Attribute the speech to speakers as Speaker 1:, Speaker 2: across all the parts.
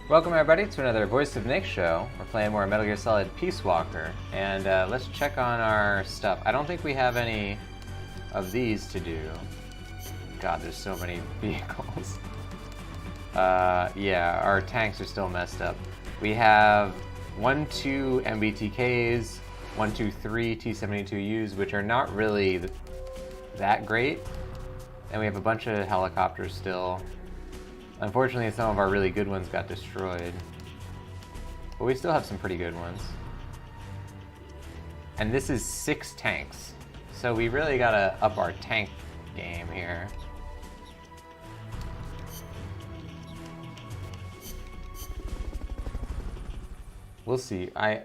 Speaker 1: Welcome everybody to another Voice of Nick show. We're playing more Metal Gear Solid Peace Walker, and let's check on our stuff. I don't think we have any of these to do. God, there's so many vehicles. Yeah, our tanks are still messed up. We have 1-2 MBTKs, 1-2-3 T-72Us, which are not really that great. And we have a bunch of helicopters still. Unfortunately, some of our really good ones got destroyed. But we still have some pretty good ones. And this is 6 tanks. So we really gotta up our tank game here. We'll see. I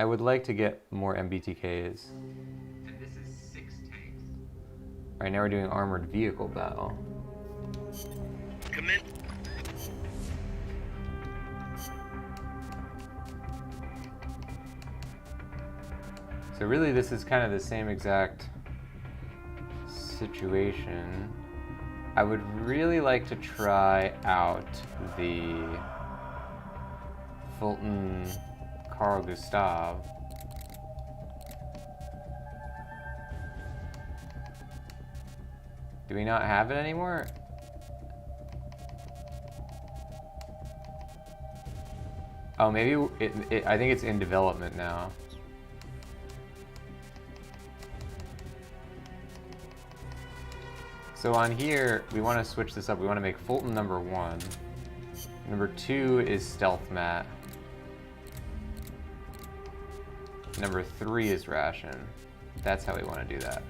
Speaker 1: would like to get more MBTKs. And this is 6 tanks. Alright, now we're doing armored vehicle battle. So really this is kind of the same exact situation. I would really like to try out the Fulton Carl Gustav. Do we not have it anymore? Oh, maybe I think it's in development now. So on here, we want to switch this up. We want to make Fulton number 1. Number 2 is Stealth Mat. Number 3 is Ration. That's how we want to do that.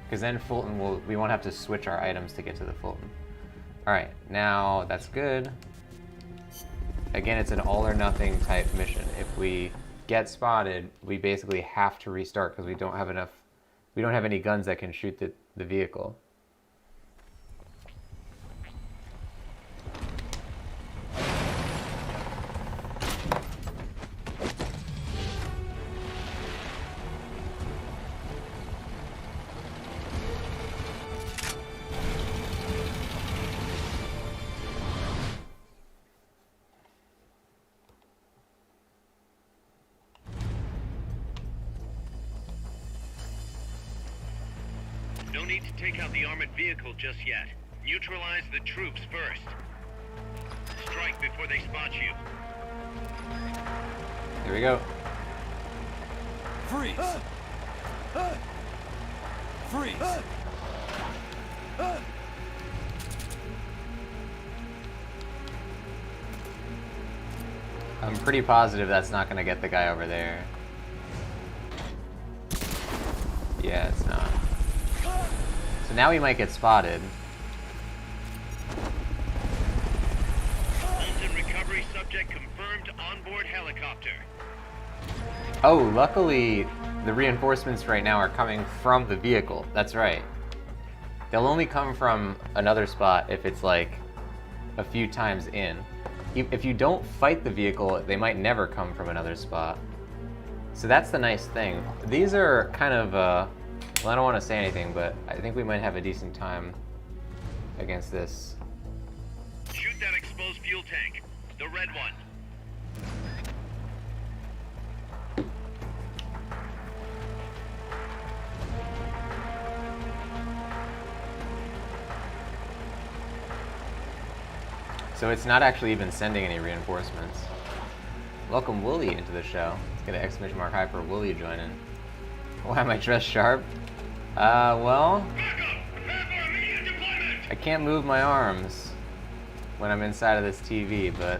Speaker 1: Because then Fulton we won't have to switch our items to get to the Fulton. Alright, now that's good. Again, it's an all or nothing type mission. If we get spotted, we basically have to restart because we don't have any guns that can shoot the vehicle.
Speaker 2: No need to take out the armored vehicle just yet. Neutralize the troops first. Strike before they spot you.
Speaker 1: Here we go.
Speaker 3: Freeze! Freeze!
Speaker 1: I'm pretty positive that's not going to get the guy over there. Yeah, it's not. So now we might get spotted.
Speaker 2: Fulton recovery subject confirmed onboard helicopter.
Speaker 1: Oh, luckily the reinforcements right now are coming from the vehicle. That's right. They'll only come from another spot if it's like a few times in. If you don't fight the vehicle, they might never come from another spot. So that's the nice thing. These are kind of, well, I don't want to say anything, but I think we might have a decent time against this.
Speaker 2: Shoot that exposed fuel tank. The red one.
Speaker 1: So it's not actually even sending any reinforcements. Welcome Wooly into the show. Let's get an exclamation mark hyper Wooly joining. Why am I dressed sharp? Well, I can't move my arms when I'm inside of this TV, but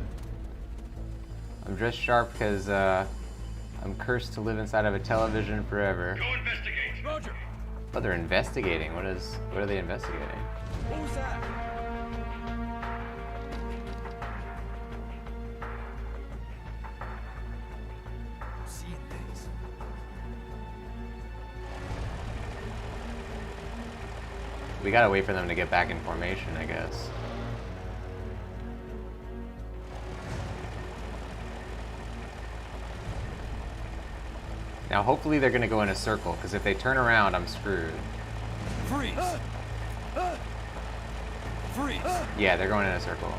Speaker 1: I'm dressed sharp because I'm cursed to live inside of a television forever.
Speaker 2: Go investigate.
Speaker 3: Roger!
Speaker 1: Oh, they're investigating. What are they investigating?
Speaker 3: What was that? Seeing things.
Speaker 1: We gotta wait for them to get back in formation, I guess. Now hopefully they're gonna go in a circle, because if they turn around, I'm screwed.
Speaker 3: Freeze! Freeze!
Speaker 1: Yeah, they're going in a circle.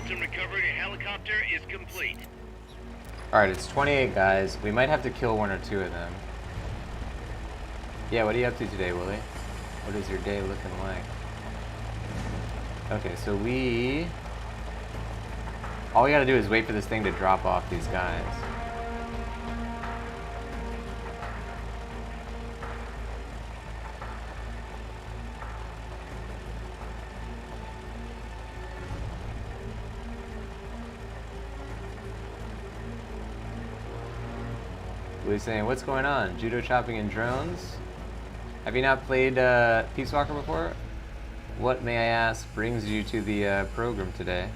Speaker 2: Fulton recovery helicopter is complete.
Speaker 1: Alright, it's 28 guys. We might have to kill 1 or 2 of them. Yeah, what are you up to today, Willie? What is your day looking like? Okay, so all we gotta do is wait for this thing to drop off these guys. Willie's saying, what's going on? Judo chopping and drones? Have you not played Peace Walker before? What, may I ask, brings you to the program today?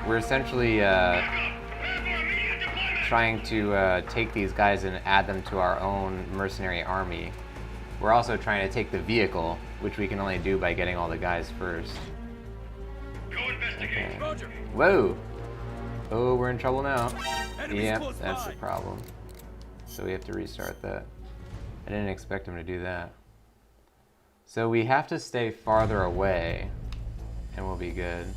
Speaker 1: We're essentially trying to take these guys and add them to our own mercenary army. We're also trying to take the vehicle, which we can only do by getting all the guys first.
Speaker 2: Go investigate.
Speaker 1: Okay.
Speaker 3: Roger.
Speaker 1: Whoa! Oh, we're in trouble now.
Speaker 3: Enemies
Speaker 1: Yep,
Speaker 3: close
Speaker 1: that's
Speaker 3: by.
Speaker 1: the problem. So we have to restart that. I didn't expect him to do that. So we have to stay farther away, and we'll be good.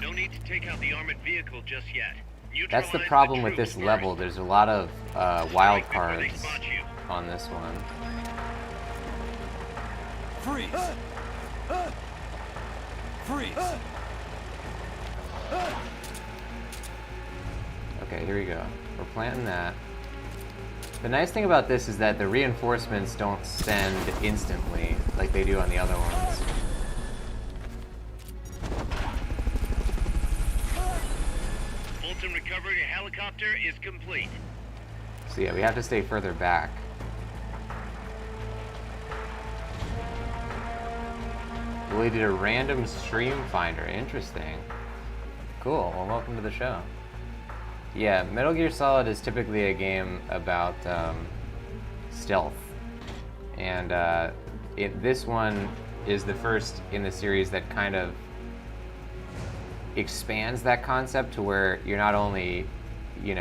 Speaker 2: No need to take out the armored vehicle just yet.
Speaker 1: That's the
Speaker 2: Neutralize
Speaker 1: problem with
Speaker 2: troops
Speaker 1: this
Speaker 2: first.
Speaker 1: level. There's a lot of wild
Speaker 2: Strike before they
Speaker 1: cards
Speaker 2: spot you.
Speaker 1: on this one.
Speaker 3: Freeze. Freeze.
Speaker 1: Okay, here we go. We're planting that. The nice thing about this is that the reinforcements don't send instantly like they do on the other ones.
Speaker 2: Fulton recovery helicopter is complete.
Speaker 1: So yeah, we have to stay further back. Willie did a random stream finder. Interesting. Cool. Well, welcome to the show. Yeah, Metal Gear Solid is typically a game about stealth. And this one is the first in the series that kind of expands that concept to where you're not only,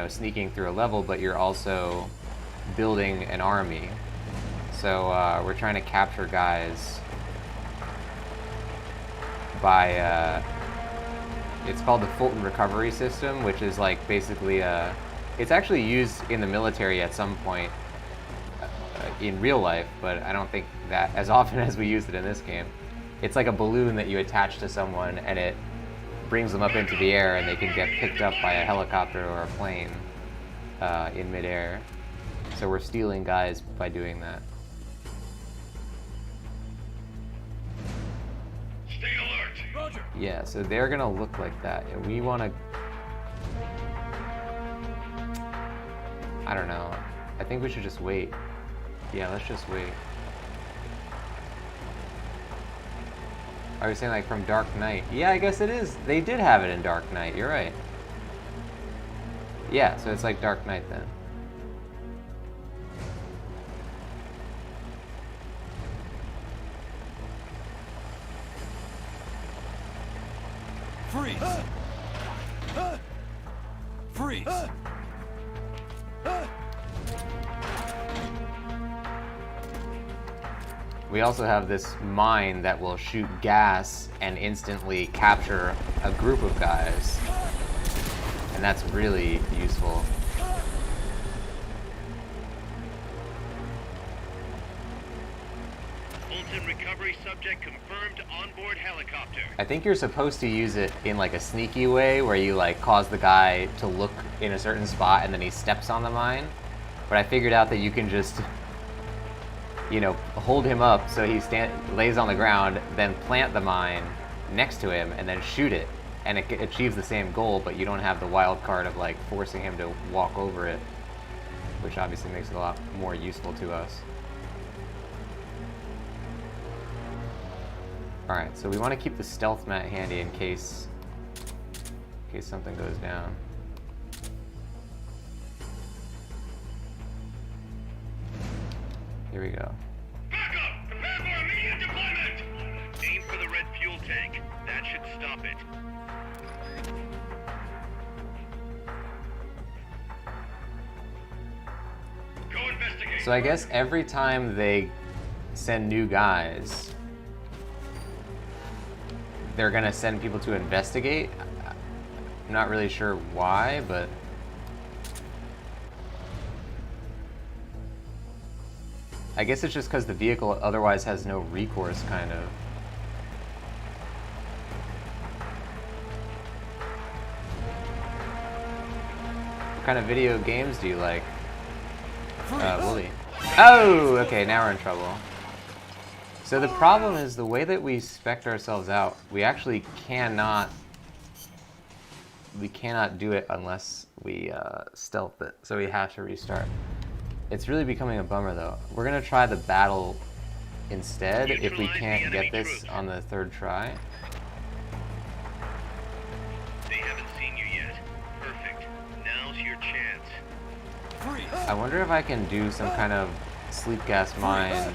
Speaker 1: sneaking through a level, but you're also building an army. So we're trying to capture guys by it's called the Fulton recovery system, which is like basically it's actually used in the military at some point in real life, but I don't think that as often as we used it in this game. It's like a balloon that you attach to someone and it brings them up into the air and they can get picked up by a helicopter or a plane in midair. So we're stealing guys by doing that.
Speaker 2: Stay alert.
Speaker 3: Roger.
Speaker 1: Yeah, so they're gonna look like that, and we wanna... I don't know. I think we should just wait. Yeah, let's just wait. Are you saying like from Dark Knight? Yeah, I guess it is. They did have it in Dark Knight, you're right. Yeah, so it's like Dark Knight then.
Speaker 3: Freeze. Freeze.
Speaker 1: We also have this mine that will shoot gas and instantly capture a group of guys. And that's really useful.
Speaker 2: Fulton recovery subject confirmed onboard helicopter.
Speaker 1: I think you're supposed to use it in like a sneaky way where you like cause the guy to look in a certain spot and then he steps on the mine. But I figured out that you can just, hold him up so he lays on the ground, then plant the mine next to him and then shoot it. And it achieves the same goal, but you don't have the wild card of like forcing him to walk over it, which obviously makes it a lot more useful to us. Alright, so we want to keep the stealth mat handy in case something goes down. Here we go.
Speaker 2: Back up! Prepare for immediate deployment! Aim for the red fuel tank. That should stop it. Go investigate.
Speaker 1: So I guess every time they send new guys, they're gonna send people to investigate. I'm not really sure why, but I guess it's just because the vehicle otherwise has no recourse, kind of. What kind of video games do you like, Wooly? Oh, okay, now we're in trouble. So the problem is the way that we spec ourselves out, we actually cannot do it unless we stealth it, so we have to restart. It's really becoming a bummer though. We're gonna try the battle instead if we can't get this on the third try.
Speaker 2: They haven't seen you yet. Perfect. Now's your chance.
Speaker 3: Freeze.
Speaker 1: I wonder if I can do some kind of sleep gas mine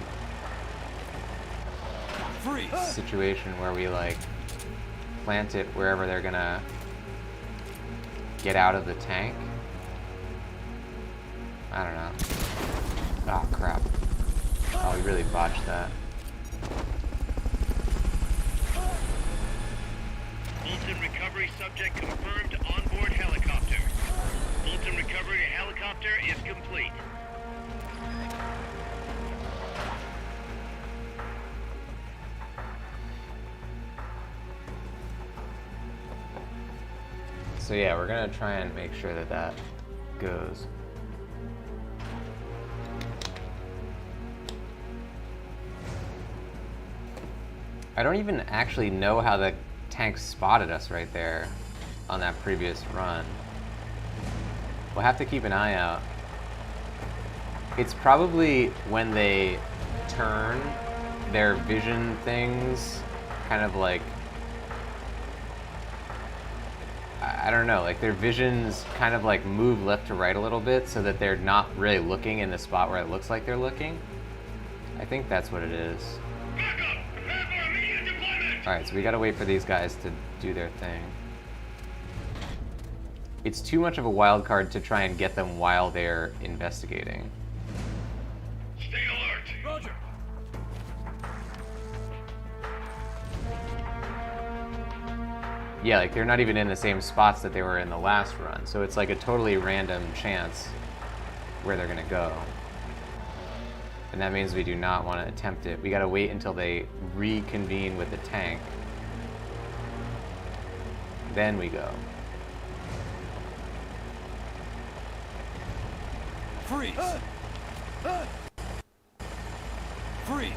Speaker 3: Freeze.
Speaker 1: situation where we like plant it wherever they're gonna get out of the tank. I don't know. Oh crap. Oh, we really botched that.
Speaker 2: Fulton recovery subject confirmed onboard helicopter. Fulton recovery helicopter is complete.
Speaker 1: So yeah, we're gonna try and make sure that that goes. I don't even actually know how the tank spotted us right there on that previous run. We'll have to keep an eye out. It's probably when they turn their vision things kind of like, I don't know, like their visions kind of like move left to right a little bit so that they're not really looking in the spot where it looks like they're looking. I think that's what it is. Alright, so we gotta wait for these guys to do their thing. It's too much of a wild card to try and get them while they're investigating.
Speaker 2: Stay alert.
Speaker 3: Roger.
Speaker 1: Yeah, like they're not even in the same spots that they were in the last run, so it's like a totally random chance where they're gonna go. And that means we do not want to attempt it. We gotta wait until they reconvene with the tank. Then we go.
Speaker 3: Freeze. Freeze.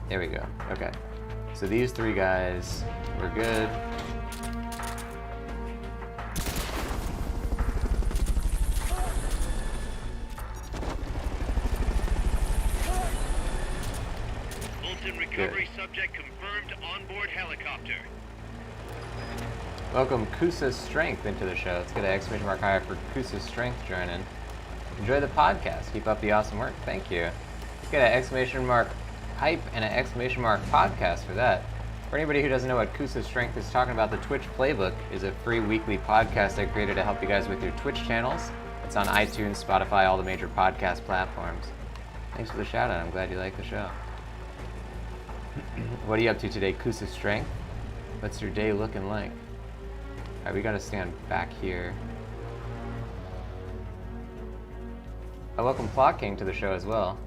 Speaker 1: There we go. Okay. So these three guys, we're good.
Speaker 2: Fulton recovery subject confirmed onboard helicopter.
Speaker 1: Welcome Kusa's Strength into the show. Let's get an exclamation mark higher for Kusa's Strength joining. Enjoy the podcast. Keep up the awesome work. Thank you. Let's get an exclamation mark hype and an exclamation mark podcast for that. For anybody who doesn't know what Kusa's Strength is talking about, the Twitch Playbook is a free weekly podcast I created to help you guys with your Twitch channels. It's on iTunes, Spotify, all the major podcast platforms. Thanks for the shout out. I'm glad you like the show. What are you up to today, Kusa's Strength? What's your day looking like? Alright, we gotta stand back here. I welcome Plot King to the show as well.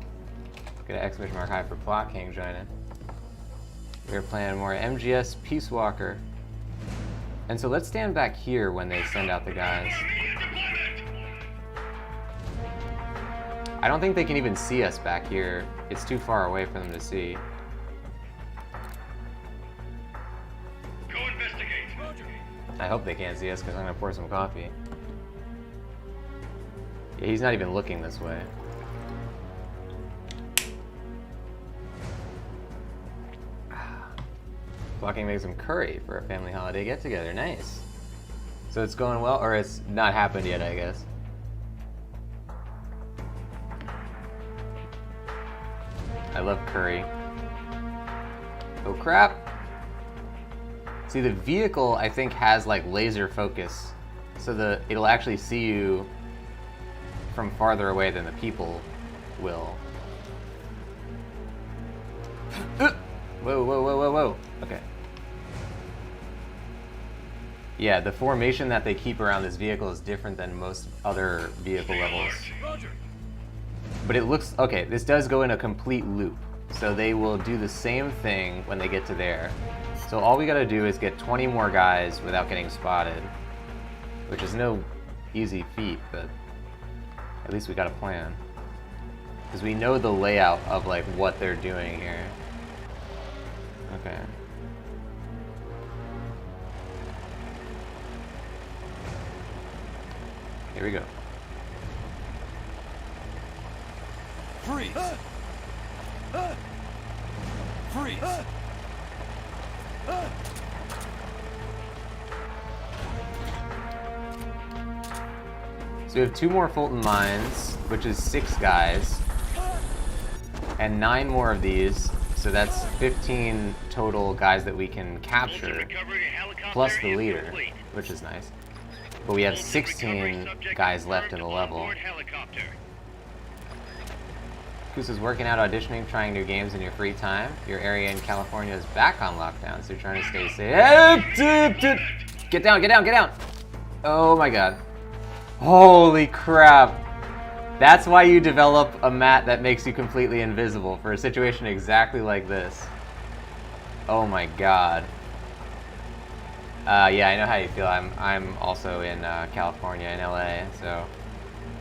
Speaker 1: Get an exclamation mark high for Plot King joining. We're playing more MGS Peace Walker. And so let's stand back here when they send out the guys. I don't think they can even see us back here. It's too far away for them to see.
Speaker 2: Go investigate.
Speaker 3: Roger.
Speaker 1: I hope they can't see us because I'm gonna pour some coffee. Yeah, he's not even looking this way. Flocking makes some curry for a family holiday get-together. Nice. So it's going well, or it's not happened yet, I guess. I love curry. Oh crap! See, the vehicle I think has like laser focus, so it'll actually see you from farther away than the people will. Whoa, whoa, whoa, whoa, whoa. Okay. Yeah, the formation that they keep around this vehicle is different than most other vehicle levels.
Speaker 3: Roger.
Speaker 1: But it looks... Okay, this does go in a complete loop. So they will do the same thing when they get to there. So all we gotta do is get 20 more guys without getting spotted. Which is no easy feat, but at least we got a plan. Because we know the layout of like what they're doing here. Okay. Here we go.
Speaker 3: Freeze. Freeze.
Speaker 1: So we have 2 more Fulton mines, which is 6 guys. And 9 more of these, so that's 15 total guys that we can capture. Plus the leader, which is nice. But we have 16 guys left in the level. Goose is working out, auditioning, trying new games in your free time. Your area in California is back on lockdown, so you're trying to stay safe. Get down, get down, get down! Oh my god. Holy crap. That's why you develop a mat that makes you completely invisible for a situation exactly like this. Oh my god. Yeah, I know how you feel. I'm also in California, in LA, so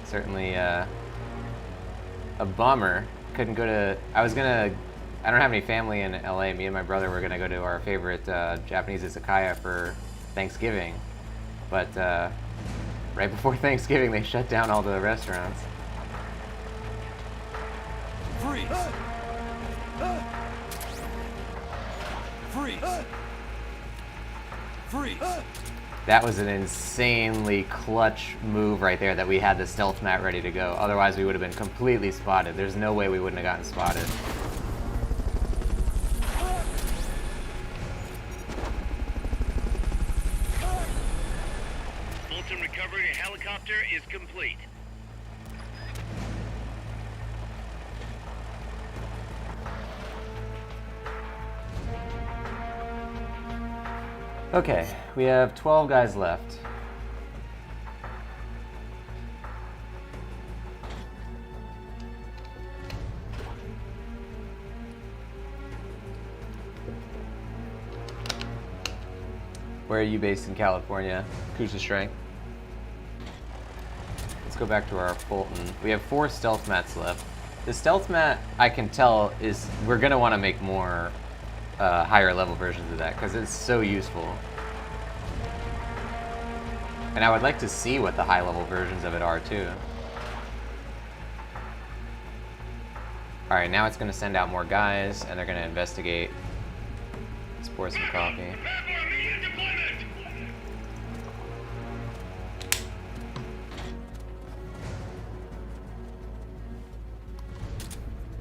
Speaker 1: certainly a bummer. Couldn't go to. I don't have any family in LA. Me and my brother were gonna go to our favorite Japanese izakaya for Thanksgiving, but right before Thanksgiving they shut down all the restaurants.
Speaker 3: Freeze. Freeze. Freeze.
Speaker 1: That was an insanely clutch move right there that we had the stealth mat ready to go. Otherwise we would have been completely spotted. There's no way we wouldn't have gotten spotted.
Speaker 2: Fulton recovery helicopter is complete.
Speaker 1: Okay, we have 12 guys left. Where are you based in California? Kusa Strength. Let's go back to our Fulton. We have 4 stealth mats left. The stealth mat, I can tell, is we're gonna want to make more higher level versions of that because it's so useful. And I would like to see what the high level versions of it are too. Alright, now it's going to send out more guys and they're going to investigate. Let's pour some coffee.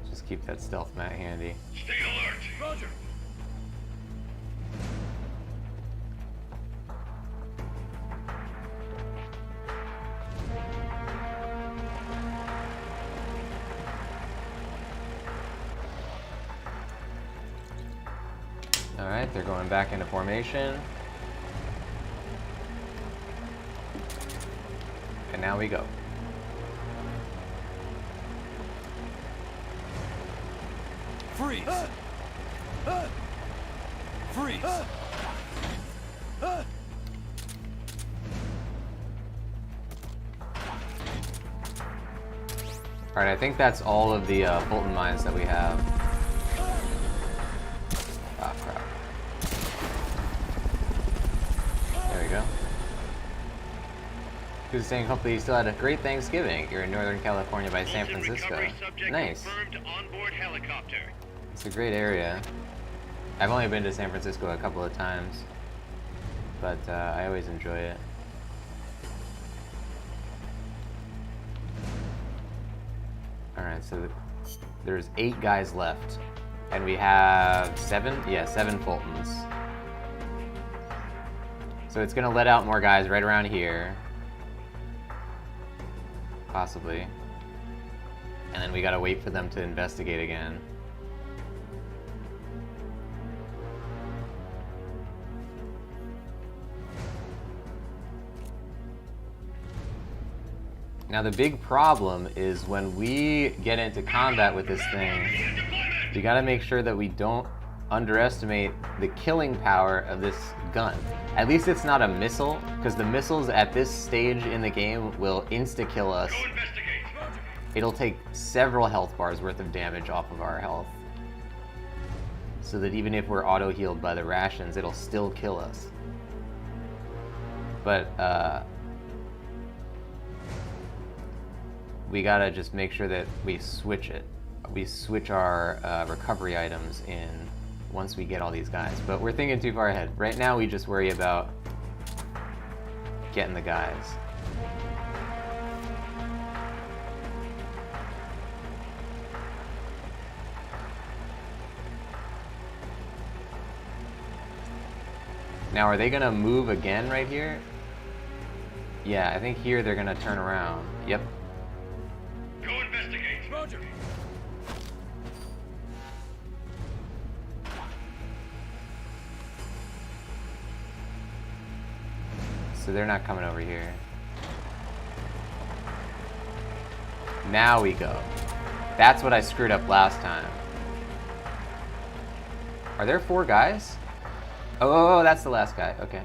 Speaker 1: Just keep that stealth mat handy.
Speaker 2: Stay alert.
Speaker 3: Roger.
Speaker 1: Alright, they're going back into formation. And now we go.
Speaker 3: Freeze. Freeze.
Speaker 1: Alright, I think that's all of the Fulton mines that we have. Ah, crap. There we go. Who's saying hopefully you still had a great Thanksgiving. You're in Northern California by San
Speaker 2: Fulton
Speaker 1: Francisco.
Speaker 2: recovery subject
Speaker 1: Nice.
Speaker 2: confirmed onboard helicopter.
Speaker 1: It's a great area. I've only been to San Francisco a couple of times, but I always enjoy it. Alright, so there's 8 guys left, and we have 7? Yeah, 7 Fultons. So it's gonna let out more guys right around here. possibly. And then we gotta wait for them to investigate again. Now the big problem is when we get into combat with this thing, we gotta make sure that we don't underestimate the killing power of this gun. At least it's not a missile, because the missiles at this stage in the game will insta-kill us. It'll take several health bars worth of damage off of our health. So that even if we're auto-healed by the rations, it'll still kill us. But, we gotta just make sure that we switch it. We switch our recovery items in once we get all these guys. But we're thinking too far ahead. Right now we just worry about getting the guys. Now are they gonna move again right here? Yeah, I think here they're gonna turn around. Yep.
Speaker 2: Go investigate.
Speaker 3: Roger.
Speaker 1: So they're not coming over here. Now we go. That's what I screwed up last time. Are there 4 guys? Oh, that's the last guy. Okay.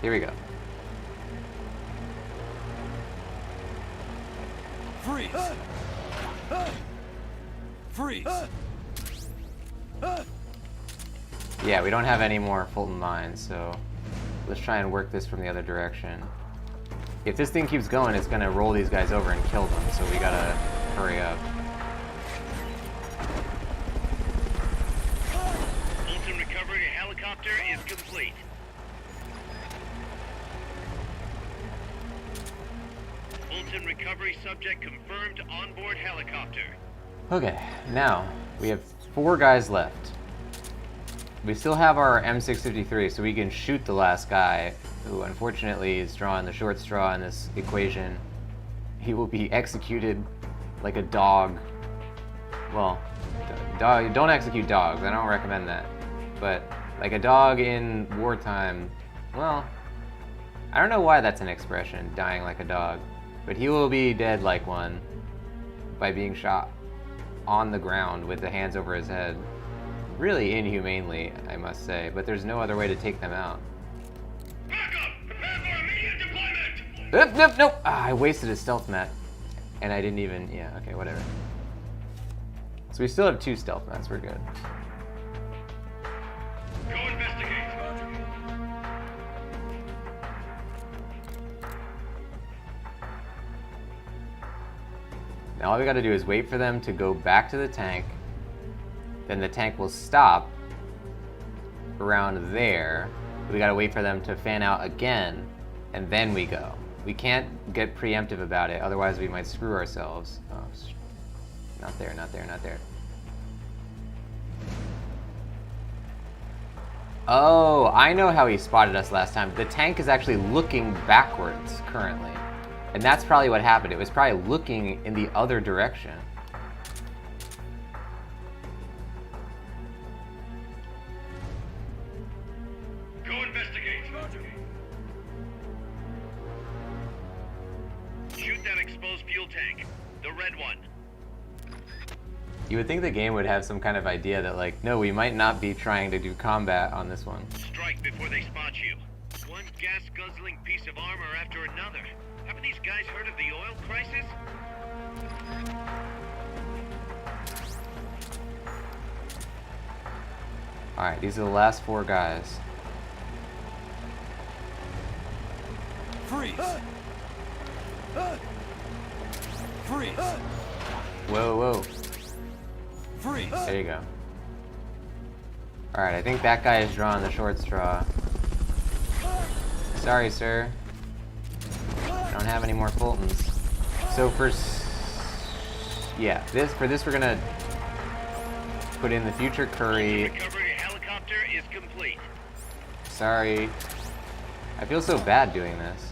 Speaker 1: Here we go.
Speaker 3: Freeze. Freeze.
Speaker 1: Yeah, we don't have any more Fulton mines, so let's try and work this from the other direction. If this thing keeps going, it's gonna roll these guys over and kill them, so we gotta hurry up.
Speaker 2: Fulton recovery helicopter is complete. Fulton recovery subject confirmed onboard helicopter.
Speaker 1: Okay, now we have 4 guys left. We still have our M653, so we can shoot the last guy, who unfortunately is drawing the short straw in this equation. He will be executed like a dog. Well, don't execute dogs, I don't recommend that. But like a dog in wartime, well, I don't know why that's an expression, dying like a dog. But he will be dead like one by being shot on the ground with the hands over his head. Really inhumanely, I must say, but there's no other way to take them out.
Speaker 2: Backup! Prepare for immediate deployment!
Speaker 1: Nope. Ah, I wasted a stealth mat. And I didn't even, yeah, okay, whatever. So we still have 2 stealth mats, we're good.
Speaker 2: Go investigate.
Speaker 1: Now all we gotta do is wait for them to go back to the tank. Then the tank will stop around there. We gotta wait for them to fan out again, and then we go. We can't get preemptive about it, otherwise we might screw ourselves. Oh, not there, not there, not there. Oh, I know how he spotted us last time. The tank is actually looking backwards currently. And that's probably what happened. It was probably looking in the other direction.
Speaker 2: Go investigate. Shoot that exposed fuel tank. The red one.
Speaker 1: You would think the game would have some kind of idea that, like, no, we might not be trying to do combat on this one.
Speaker 2: Strike before they spot you. One gas-guzzling piece of armor after another. Haven't these guys heard of the oil crisis?
Speaker 1: Alright, these are the last 4 guys.
Speaker 3: Freeze. Freeze.
Speaker 1: Whoa, whoa.
Speaker 3: Freeze.
Speaker 1: There you go. Alright, I think that guy is drawing the short straw. Sorry, sir. I don't have any more Fultons. So for this we're gonna put in the future curry.
Speaker 2: Recovery helicopter is complete.
Speaker 1: Sorry. I feel so bad doing this.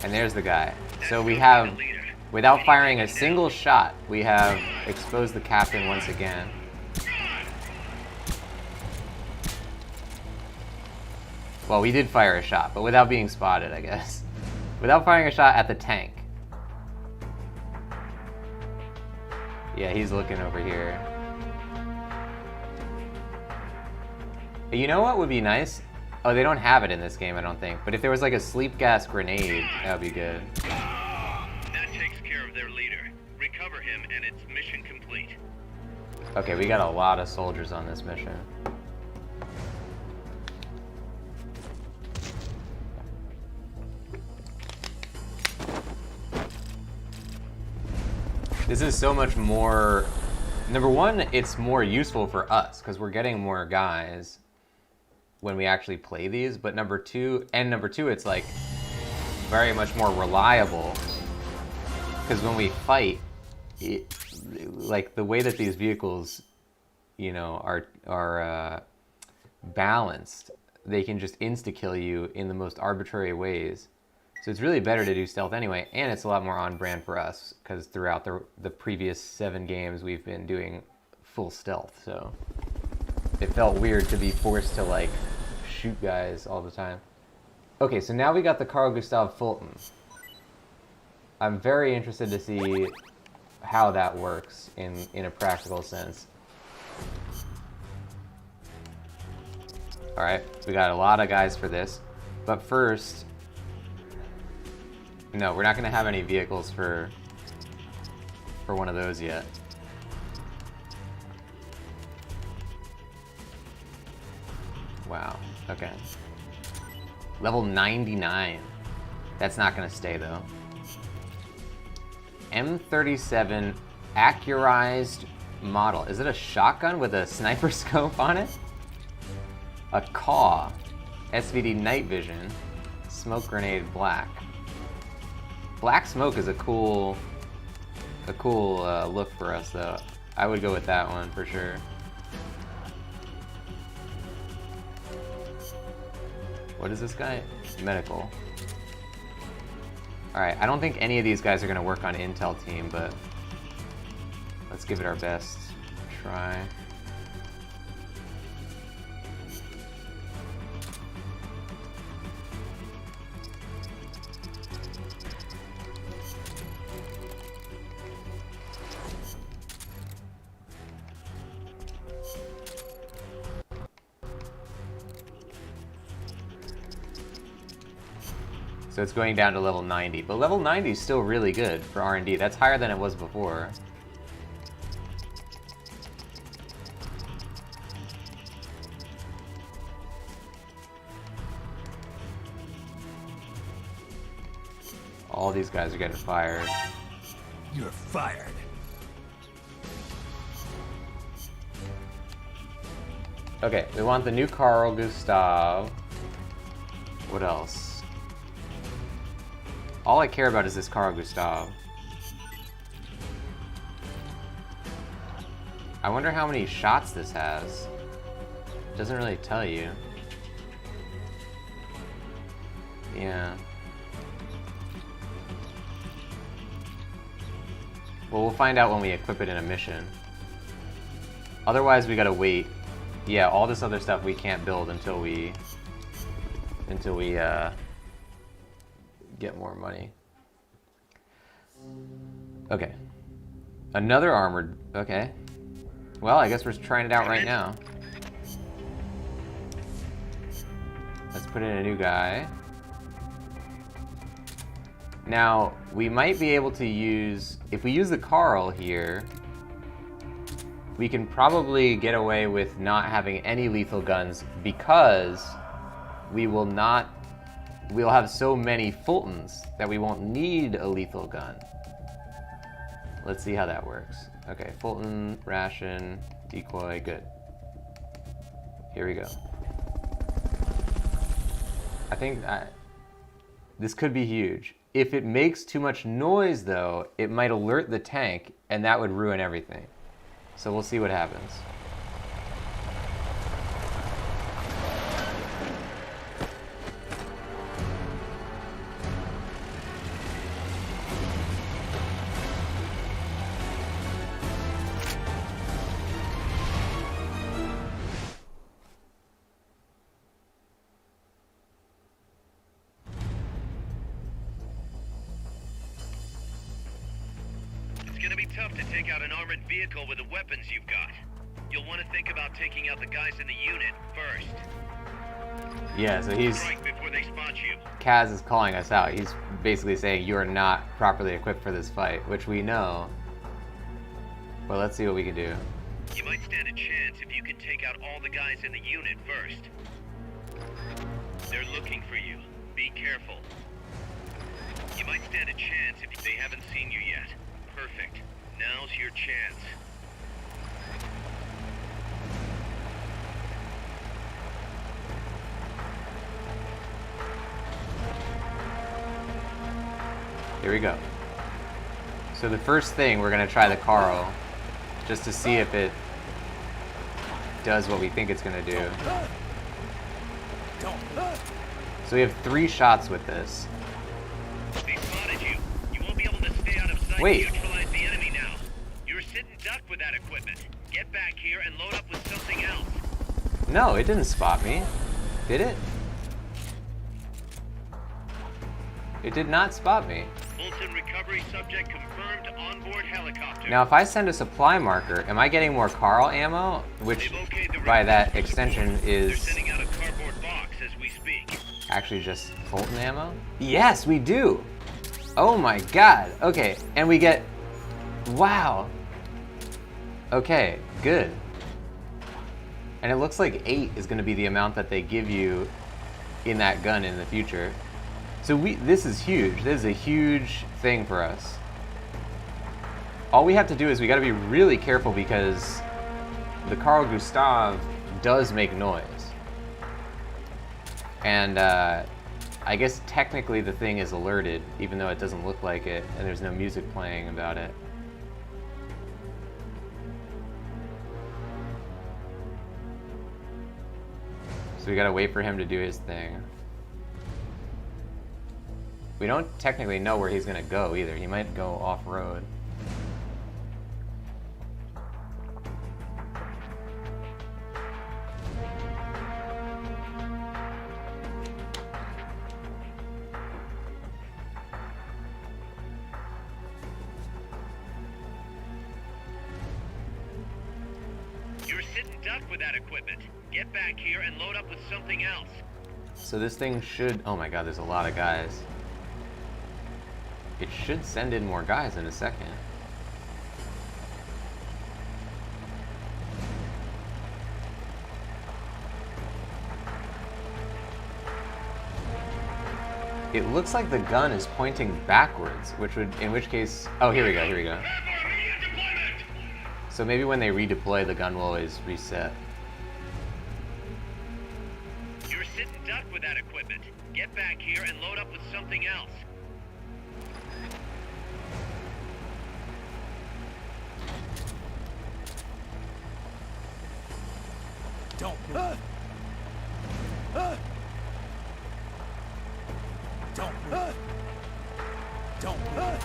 Speaker 1: And there's the guy. So we have, without firing a single shot, we have exposed the captain once again. Well, we did fire a shot, but without being spotted, I guess. Without firing a shot at the tank. Yeah, he's looking over here. You know what would be nice? Oh, they don't have it in this game, I don't think. But if there was like a sleep gas grenade, that would be good.
Speaker 2: That takes care of their leader. Recover him and it's mission complete.
Speaker 1: Okay, we got a lot of soldiers on this mission. This is so much more... Number one, it's more useful for us, because we're getting more guys when we actually play these, but number two, it's like very much more reliable, because when we fight, like the way that these vehicles, you know, are balanced, they can just insta-kill you in the most arbitrary ways. So it's really better to do stealth anyway, and it's a lot more on brand for us, because throughout the previous 7 games we've been doing full stealth, so it felt weird to be forced to like shoot guys all the time. Okay, so now we got the Carl Gustav Fulton. I'm very interested to see how that works in a practical sense. Alright, we got a lot of guys for this, but first... No, we're not going to have any vehicles for one of those yet. Wow, okay. Level 99. That's not going to stay, though. M37 accurized model. Is it a shotgun with a sniper scope on it? A CAW. SVD night vision. Smoke grenade black. Black smoke is a cool look for us, though. I would go with that one for sure. What is this guy? Medical. Alright, I don't think any of these guys are going to work on Intel team, but let's give it our best try. So it's going down to level 90, but level 90 is still really good for R&D. That's higher than it was before. All these guys are getting fired.
Speaker 3: You're fired.
Speaker 1: Okay, we want the new Carl Gustav. What else? All I care about is this Carl Gustav. I wonder how many shots this has. It doesn't really tell you. Yeah. Well, we'll find out when we equip it in a mission. Otherwise, we gotta wait. Yeah, all this other stuff we can't build until we get more money. Okay. Another armored... Okay. Well, I guess we're trying it out right now. Let's put in a new guy. Now, we might be able to use... If we use the Carl here, we can probably get away with not having any lethal guns because we'll have so many Fultons that we won't need a lethal gun. Let's see how that works. Okay, Fulton, ration, decoy, good. Here we go. I think this could be huge. If it makes too much noise, though, it might alert the tank, and that would ruin everything. So we'll see what happens.
Speaker 2: tough to take out an armored vehicle with the weapons you've got. You'll want to think about taking out the guys in the unit first.
Speaker 1: Yeah, so he's...
Speaker 2: Strike before they spot you.
Speaker 1: Kaz is calling us out. He's basically saying you are not properly equipped for this fight, which we know. But let's see what we can do.
Speaker 2: You might stand a chance if you can take out all the guys in the unit first. They're looking for you. Be careful. You might stand a chance if they haven't seen you yet. Perfect. Now's your chance.
Speaker 1: Here we go. So the first thing, we're gonna try the Carl, just to see if it does what we think it's gonna do. So we have 3 shots with this.
Speaker 2: They spotted you. You won't be able to stay out of sight.
Speaker 1: Wait.
Speaker 2: To neutralize the enemy now. You're sitting duck with that equipment. Get back here and load up with something else.
Speaker 1: No, it didn't spot me. Did it? It did not spot me.
Speaker 2: Fulton recovery subject confirmed onboard helicopter.
Speaker 1: Now, if I send a supply marker, am I getting more Carl ammo? Which,
Speaker 2: They've okayed the
Speaker 1: by that
Speaker 2: requisition
Speaker 1: extension,
Speaker 2: support. They're
Speaker 1: is
Speaker 2: sending out a cardboard box as we speak.
Speaker 1: actually just Fulton ammo? Yes, we do! Oh my god! Okay, and we get... Wow! Okay, good. And it looks like 8 is going to be the amount that they give you in that gun in the future. So this is huge. This is a huge thing for us. All we have to do is we got to be really careful because the Carl Gustav does make noise. And I guess technically the thing is alerted, even though it doesn't look like it, and there's no music playing about it. So we gotta wait for him to do his thing. We don't technically know where he's gonna go either. He might go off-road.
Speaker 2: You're sitting duck with that equipment. Get back here and load up with something else.
Speaker 1: So this thing should... Oh my god, there's a lot of guys. It should send in more guys in a second. It looks like the gun is pointing backwards, which would, in which case... Oh, here we go, here we go. So maybe when they redeploy, the gun will always reset.
Speaker 2: You're sitting duck with that equipment. Get back here and load up with something else.
Speaker 3: Don't move. Don't move. Don't move.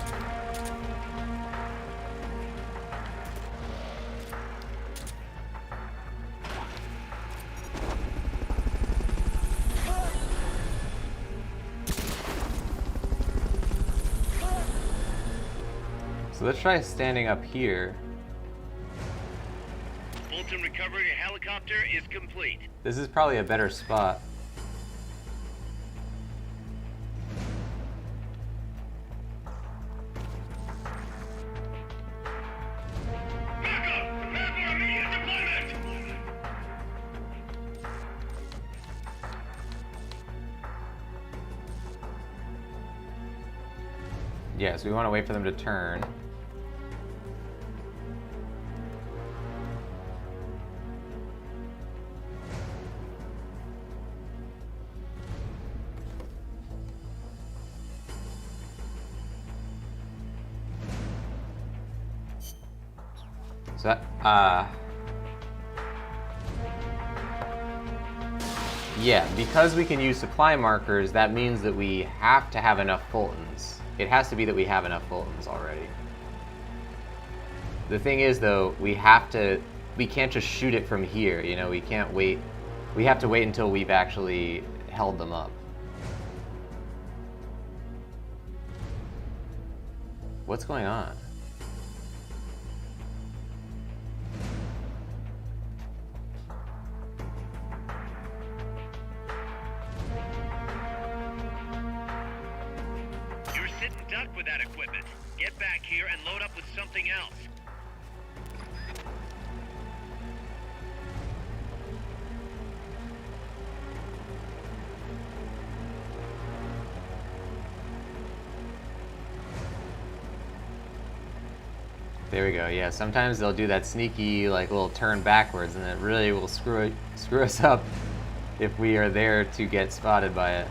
Speaker 1: So let's try standing up here.
Speaker 2: Fulton recovery helicopter is complete.
Speaker 1: This is probably a better spot. Yeah, so we want to wait for them to turn. So yeah, because we can use supply markers, that means that we have to have enough Fultons. It has to be that we have enough Fultons already. The thing is, though, we can't just shoot it from here, you know, we can't wait. We have to wait until we've actually held them up. What's going on?
Speaker 2: sit and duck with that equipment. Get back here and load up with something else.
Speaker 1: There we go. Yeah, sometimes they'll do that sneaky like little turn backwards, and it really will screw us up if we are there to get spotted by it.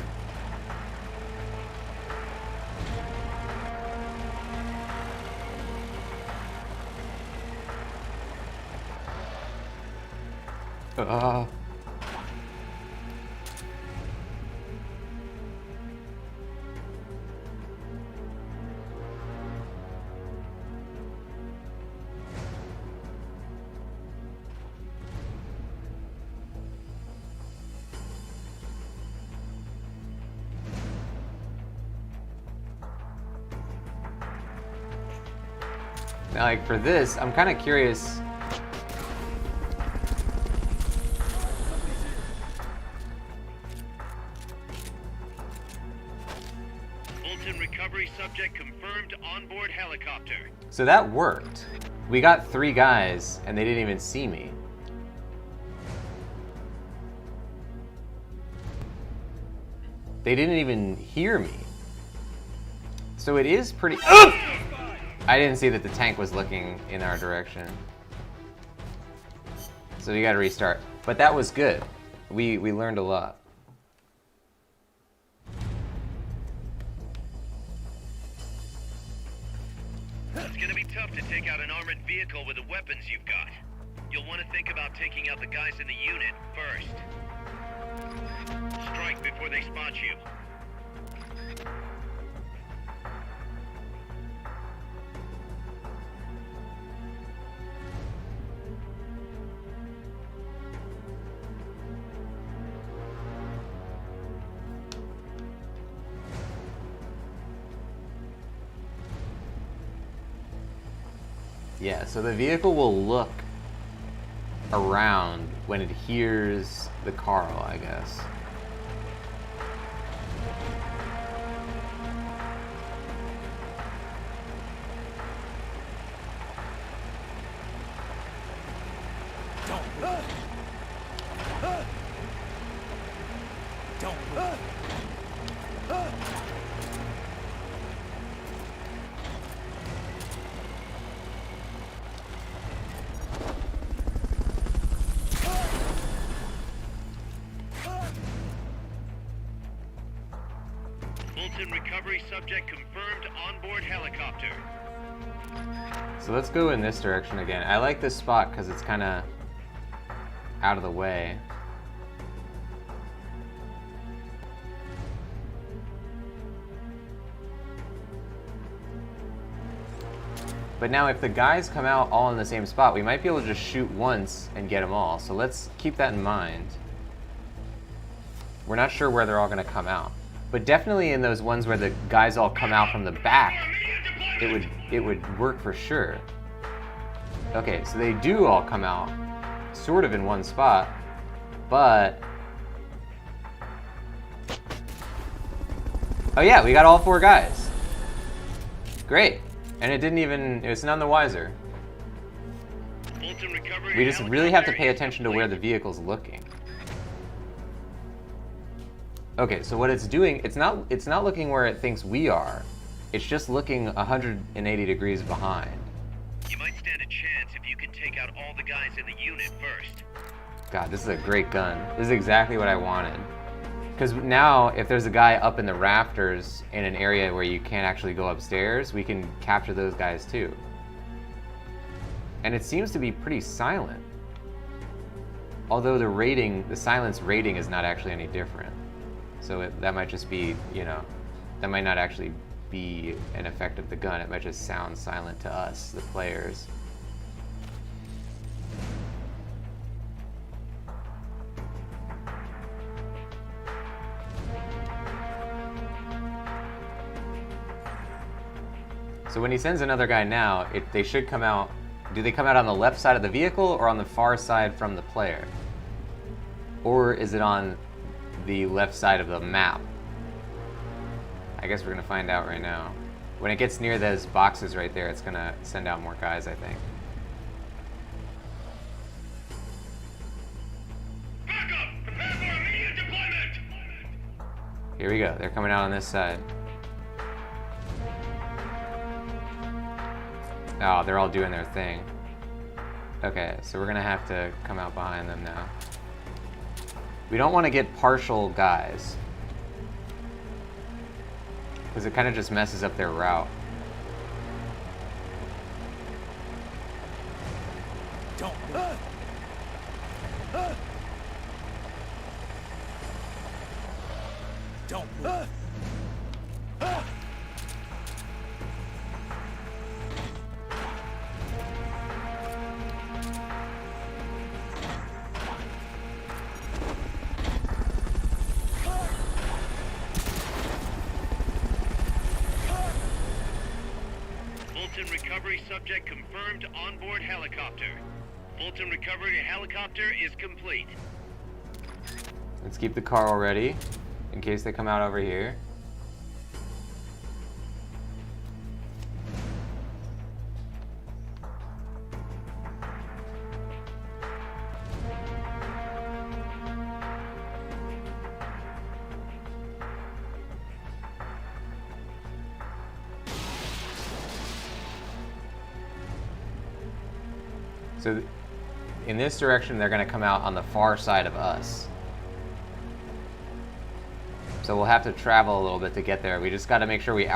Speaker 1: Oh. Now, like for this, I'm kind of curious.
Speaker 2: Fulton recovery subject confirmed onboard helicopter.
Speaker 1: So that worked. We got 3 guys, and they didn't even see me. They didn't even hear me. So it is pretty. I didn't see that the tank was looking in our direction. So we gotta restart. But that was good. We learned a lot.
Speaker 2: It's gonna be tough to take out an armored vehicle with the weapons you've got. You'll want to think about taking out the guys in the unit first. Strike before they spot you.
Speaker 1: Yeah, so the vehicle will look around when it hears the Carl, I guess.
Speaker 3: Don't move. Don't move.
Speaker 2: Fulton recovery subject confirmed onboard helicopter.
Speaker 1: So let's go in this direction again. I like this spot because it's kind of out of the way. But now if the guys come out all in the same spot, we might be able to just shoot once and get them all. So let's keep that in mind. We're not sure where they're all going to come out. But definitely in those ones where the guys all come out from the back, it would work for sure. Okay, so they do all come out sort of in one spot, but... Oh yeah, we got all 4 guys. Great. And it was none the wiser.
Speaker 2: Fulton recovery
Speaker 1: We just really have to pay
Speaker 2: helicopter
Speaker 1: attention to where the vehicle's looking. Okay, so what it's doing, it's not looking where it thinks we are. It's just looking 180 degrees behind.
Speaker 2: You might stand a chance if you can take out all the guys in the unit first.
Speaker 1: God, this is a great gun. This is exactly what I wanted. Because now, if there's a guy up in the rafters in an area where you can't actually go upstairs, we can capture those guys too. And it seems to be pretty silent. Although the silence rating is not actually any different. So that might just be, that might not actually be an effect of the gun. It might just sound silent to us, the players. So when he sends another guy now, they should come out. Do they come out on the left side of the vehicle or on the far side from the player? Or is it on the left side of the map? I guess we're gonna find out right now. When it gets near those boxes right there, it's gonna send out more guys, I think.
Speaker 2: Backup! Prepare for immediate deployment!
Speaker 1: Here we go. They're coming out on this side. Oh, they're all doing their thing. Okay, so we're gonna have to come out behind them now. We don't want to get partial guys, because it kind of just messes up their route.
Speaker 3: Don't move. Don't move.
Speaker 2: Fulton recovery subject confirmed onboard helicopter. Fulton recovery helicopter is complete.
Speaker 1: Let's keep the car ready in case they come out over here. So in this direction, they're going to come out on the far side of us. So we'll have to travel a little bit to get there. We just got to make sure we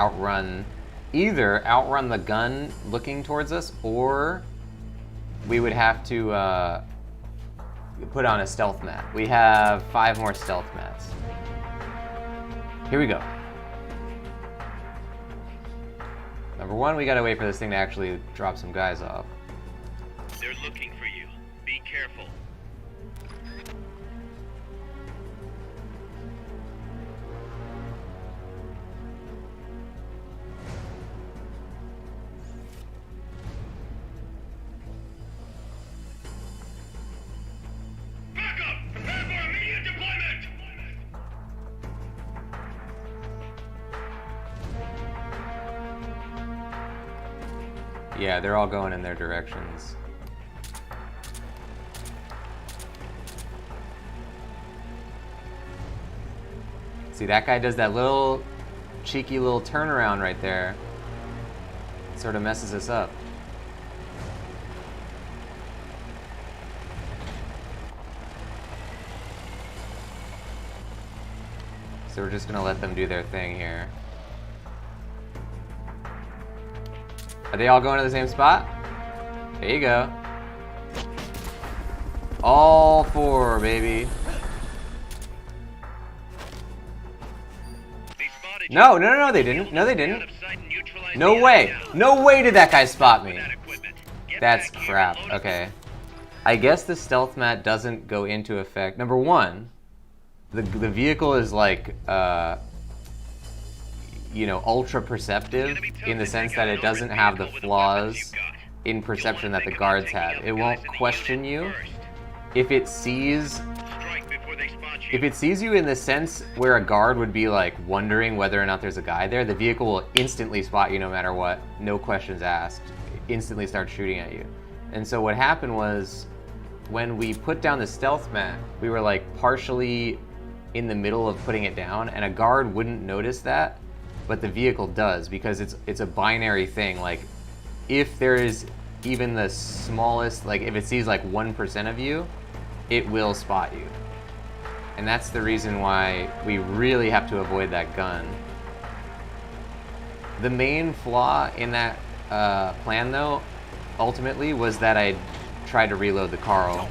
Speaker 1: either outrun the gun looking towards us, or we would have to put on a stealth mat. We have 5 more stealth mats. Here we go. Number 1, we got to wait for this thing to actually drop some guys off.
Speaker 2: They're looking for you. Be careful. Backup! Prepare for immediate deployment!
Speaker 1: Yeah, they're all going in their directions. See, that guy does that little cheeky little turnaround right there. It sort of messes us up. So we're just gonna let them do their thing here. Are they all going to the same spot? There you go. All 4, baby. No, they didn't. No, they didn't. No way. No way did that guy spot me. That's crap. Okay. I guess the stealth mat doesn't go into effect. Number 1, the vehicle is like, you know, ultra perceptive in the sense that it doesn't have the flaws in perception that the guards have. It won't question you. If it sees you in the sense where a guard would be like wondering whether or not there's a guy there, the vehicle will instantly spot you no matter what, no questions asked, instantly start shooting at you. And so what happened was, when we put down the stealth mat, we were like partially in the middle of putting it down, and a guard wouldn't notice that, but the vehicle does, because it's a binary thing. Like, if there is even the smallest, like if it sees like 1% of you, it will spot you. And that's the reason why we really have to avoid that gun. The main flaw in that plan, though, ultimately, was that I tried to reload the Carl.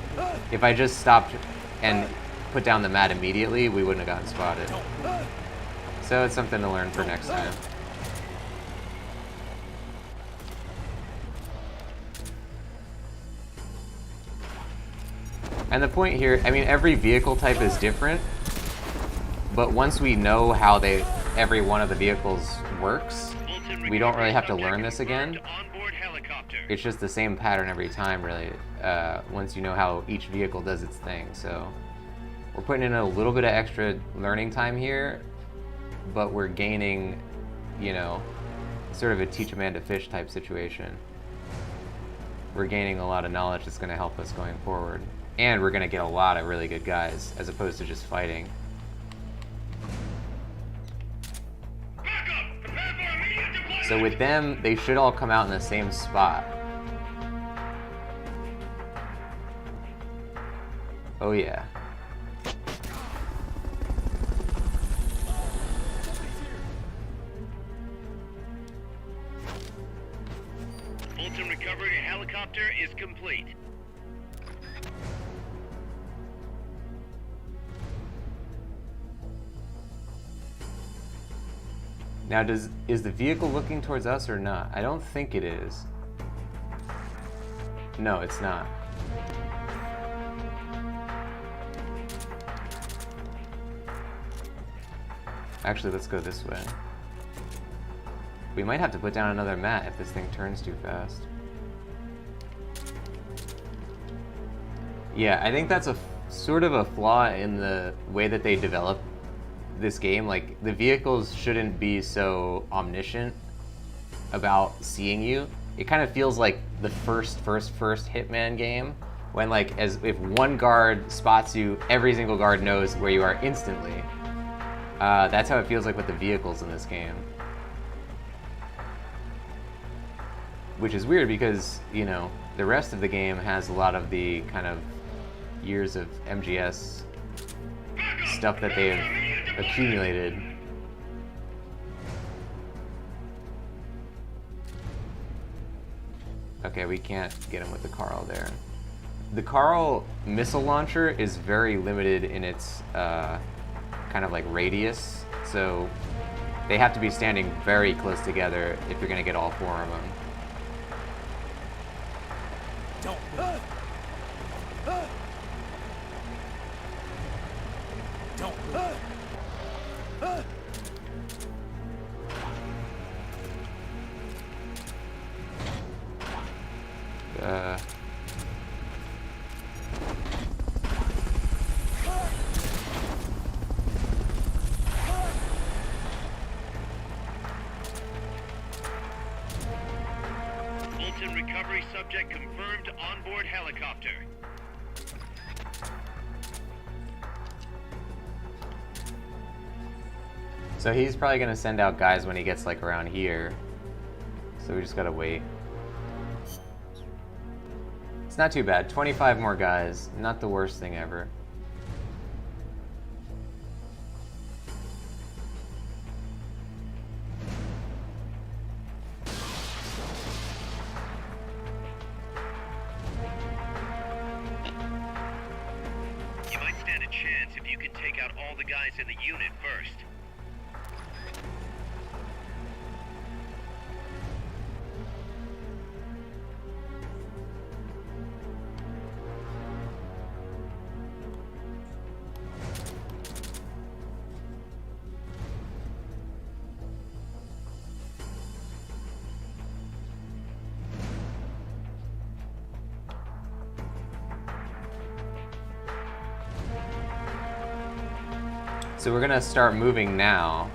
Speaker 1: If I just stopped and put down the mat immediately, we wouldn't have gotten spotted. So it's something to learn for next time. And the point here, I mean, every vehicle type is different, but once we know how every one of the vehicles works, we don't really have to learn this again. It's just the same pattern every time, really, once you know how each vehicle does its thing. So we're putting in a little bit of extra learning time here, but we're gaining, you know, sort of a teach a man to fish type situation. We're gaining a lot of knowledge that's going to help us going forward. And we're going to get a lot of really good guys, as opposed to just fighting. So with them, they should all come out in the same spot. Oh yeah.
Speaker 2: Fulton recovery helicopter is complete.
Speaker 1: Now, is the vehicle looking towards us or not? I don't think it is. No, it's not. Actually, let's go this way. We might have to put down another mat if this thing turns too fast. Yeah, I think that's a sort of a flaw in the way that they develop this game. Like, the vehicles shouldn't be so omniscient about seeing you. It kind of feels like the first Hitman game, when like, as if one guard spots you, every single guard knows where you are instantly. That's how it feels like with the vehicles in this game. Which is weird because, you know, the rest of the game has a lot of the kind of years of MGS stuff that they have accumulated. Okay, we can't get him with the Carl there. The Carl missile launcher is very limited in its kind of like radius, so they have to be standing very close together if you're gonna get all four of them.
Speaker 3: Don't move. Don't move.
Speaker 2: Fulton recovery subject confirmed onboard helicopter.
Speaker 1: So he's probably gonna send out guys when he gets like around here. So we just gotta wait. It's not too bad. 25 more guys. Not the worst thing ever.
Speaker 2: You might stand a chance if you can take out all the guys in the unit first.
Speaker 1: So we're gonna start moving now.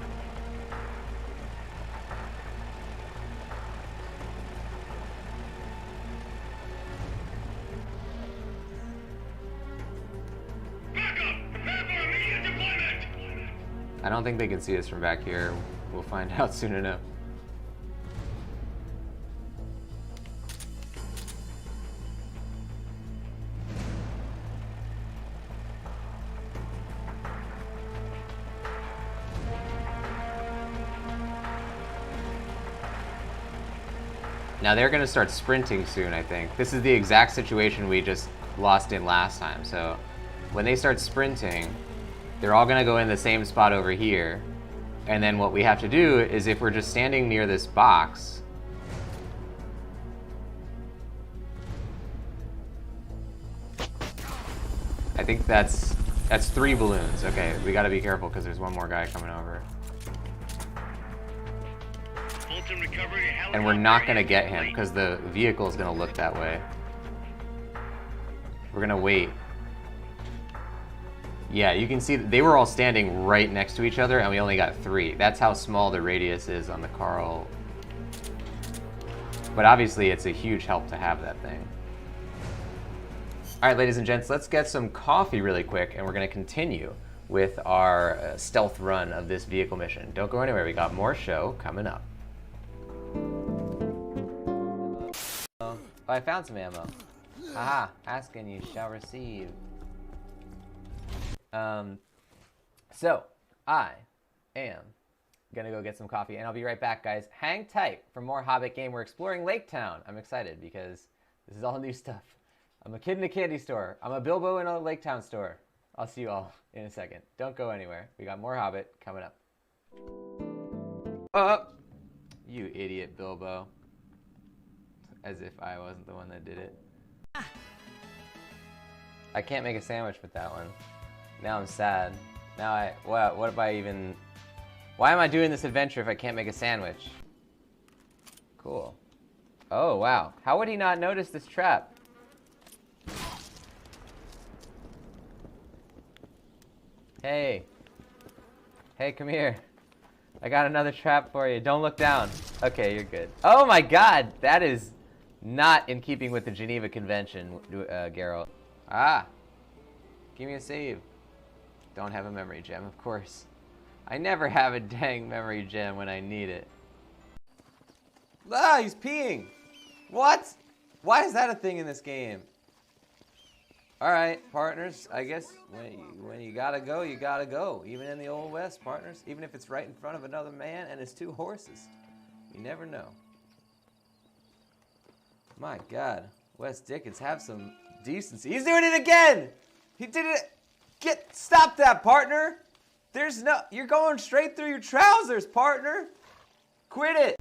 Speaker 1: I don't think they can see us from back here. We'll find out soon enough. Now they're gonna start sprinting soon, I think. This is the exact situation we just lost in last time. So when they start sprinting, they're all gonna go in the same spot over here. And then what we have to do is, if we're just standing near this box, I think that's 3 balloons. Okay, we gotta be careful because there's one more guy coming over.
Speaker 2: Fulton recovery helicopter
Speaker 1: And we're not gonna
Speaker 2: is
Speaker 1: get him
Speaker 2: complete.
Speaker 1: because the vehicle is gonna look that way. We're gonna wait. Yeah, you can see that they were all standing right next to each other and we only got 3. That's how small the radius is on the Carl But obviously it's a huge help to have that thing. All right, ladies and gents, let's get some coffee really quick, and we're gonna continue with our stealth run of this vehicle mission. Don't go anywhere, we got more show coming up. Oh, I found some ammo. Haha, ask and you shall receive. So, I am gonna go get some coffee, and I'll be right back, guys. Hang tight for more Hobbit game. We're exploring Lake Town. I'm excited because this is all new stuff. I'm a kid in a candy store. I'm a Bilbo in a Lake Town store. I'll see you all in a second. Don't go anywhere. We got more Hobbit coming up. Oh, you idiot, Bilbo. As if I wasn't the one that did it. I can't make a sandwich with that one. Now I'm sad. Now what if I even... Why am I doing this adventure if I can't make a sandwich? Cool. Oh, wow. How would he not notice this trap? Hey. Hey, come here. I got another trap for you. Don't look down. Okay, you're good. Oh my god! That is not in keeping with the Geneva Convention, Geralt. Ah! Give me a save. Don't have a memory gem, of course. I never have a dang memory gem when I need it. Ah, he's peeing! What? Why is that a thing in this game? Alright, partners, I guess when you gotta go, you gotta go. Even in the Old West, partners. Even if it's right in front of another man and his two horses. You never know. My god. Wes Dickens, have some decency. He's doing it again! He did it! Stop that, partner! There's no... You're going straight through your trousers, partner! Quit it!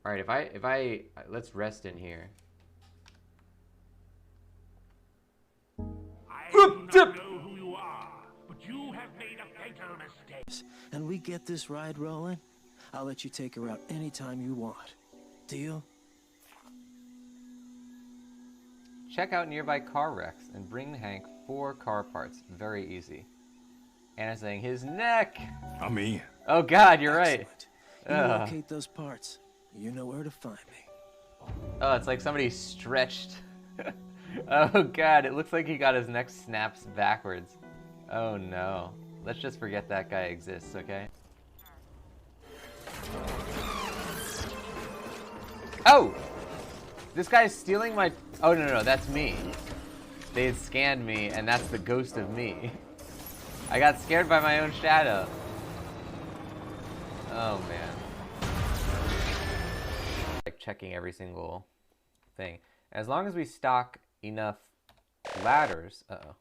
Speaker 1: Alright, if I... Let's rest in here.
Speaker 4: I do not know who you are, but you have made a fatal mistake.
Speaker 5: And we get this ride rolling, I'll let you take her out anytime you want. Deal?
Speaker 1: Check out nearby car wrecks and bring Hank 4 car parts. Very easy. Anna's saying his neck!
Speaker 3: I'm in.
Speaker 1: Oh god, you're right.
Speaker 5: Excellent. You locate those parts, you know where to find me.
Speaker 1: Oh, it's like somebody stretched. Oh god, it looks like he got his neck snaps backwards. Oh no. Let's just forget that guy exists, okay? Oh! This guy's stealing my... Oh, no, that's me. They had scanned me, and that's the ghost of me. I got scared by my own shadow. Oh, man. Like, checking every single thing. As long as we stock enough ladders... Uh-oh.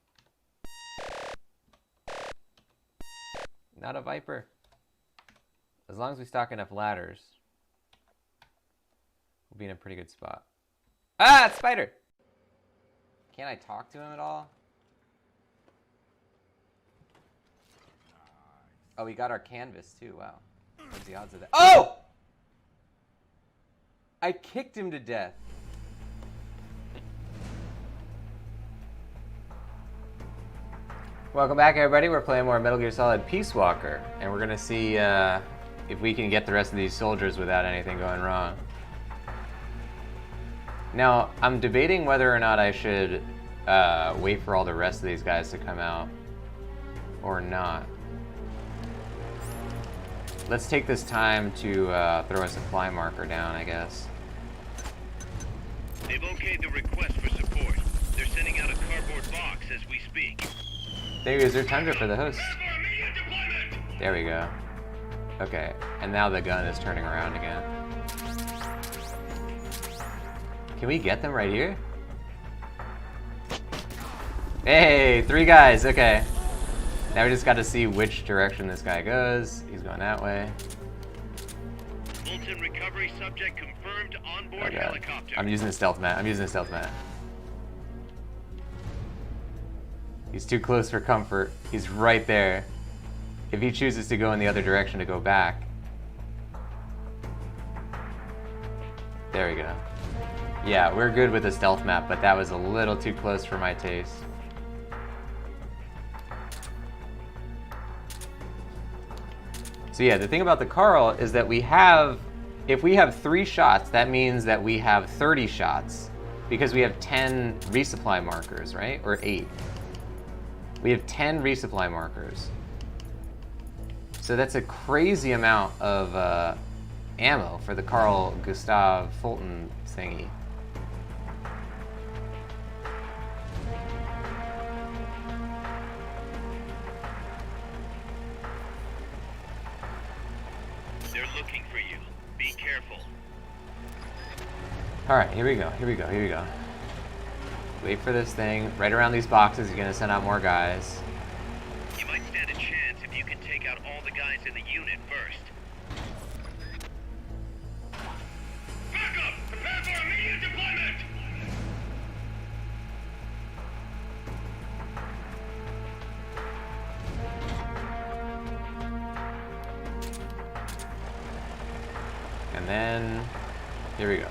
Speaker 1: Not a viper. As long as we stock enough ladders, we'll be in a pretty good spot. Ah, it's spider! Can't I talk to him at all? Oh, we got our canvas too, wow. What's the odds of that? Oh! I kicked him to death. Welcome back, everybody. We're playing more Metal Gear Solid Peace Walker, and we're gonna see if we can get the rest of these soldiers without anything going wrong. Now, I'm debating whether or not I should wait for all the rest of these guys to come out, or not. Let's take this time to throw a supply marker down, I guess.
Speaker 2: They've okayed the request for support. They're sending out a cardboard box as we speak.
Speaker 1: There is their tundra for the host. There we go. Okay, and now the gun is turning around again. Can we get them right here? Hey, 3 guys, okay. Now we just got to see which direction this guy goes. He's going that way.
Speaker 2: Fulton recovery subject confirmed onboard helicopter.
Speaker 1: I'm using the stealth mat. He's too close for comfort. He's right there. If he chooses to go in the other direction to go back. There we go. Yeah, we're good with the stealth map, but that was a little too close for my taste. So yeah, the thing about the Carl is that we have if we have 3 shots, that means that we have 30 shots because we have 10 resupply markers, right? Or 8. We have 10 resupply markers. So that's a crazy amount of ammo for the Carl Gustav Fulton thingy.
Speaker 2: They're looking for you. Be careful.
Speaker 1: Alright, here we go, here we go, here we go. Wait for this thing. Right around these boxes, you're gonna send out more guys.
Speaker 2: You might stand a chance if you can take out all the guys in the unit first. Backup! Prepare for immediate deployment!
Speaker 1: And then, here we go.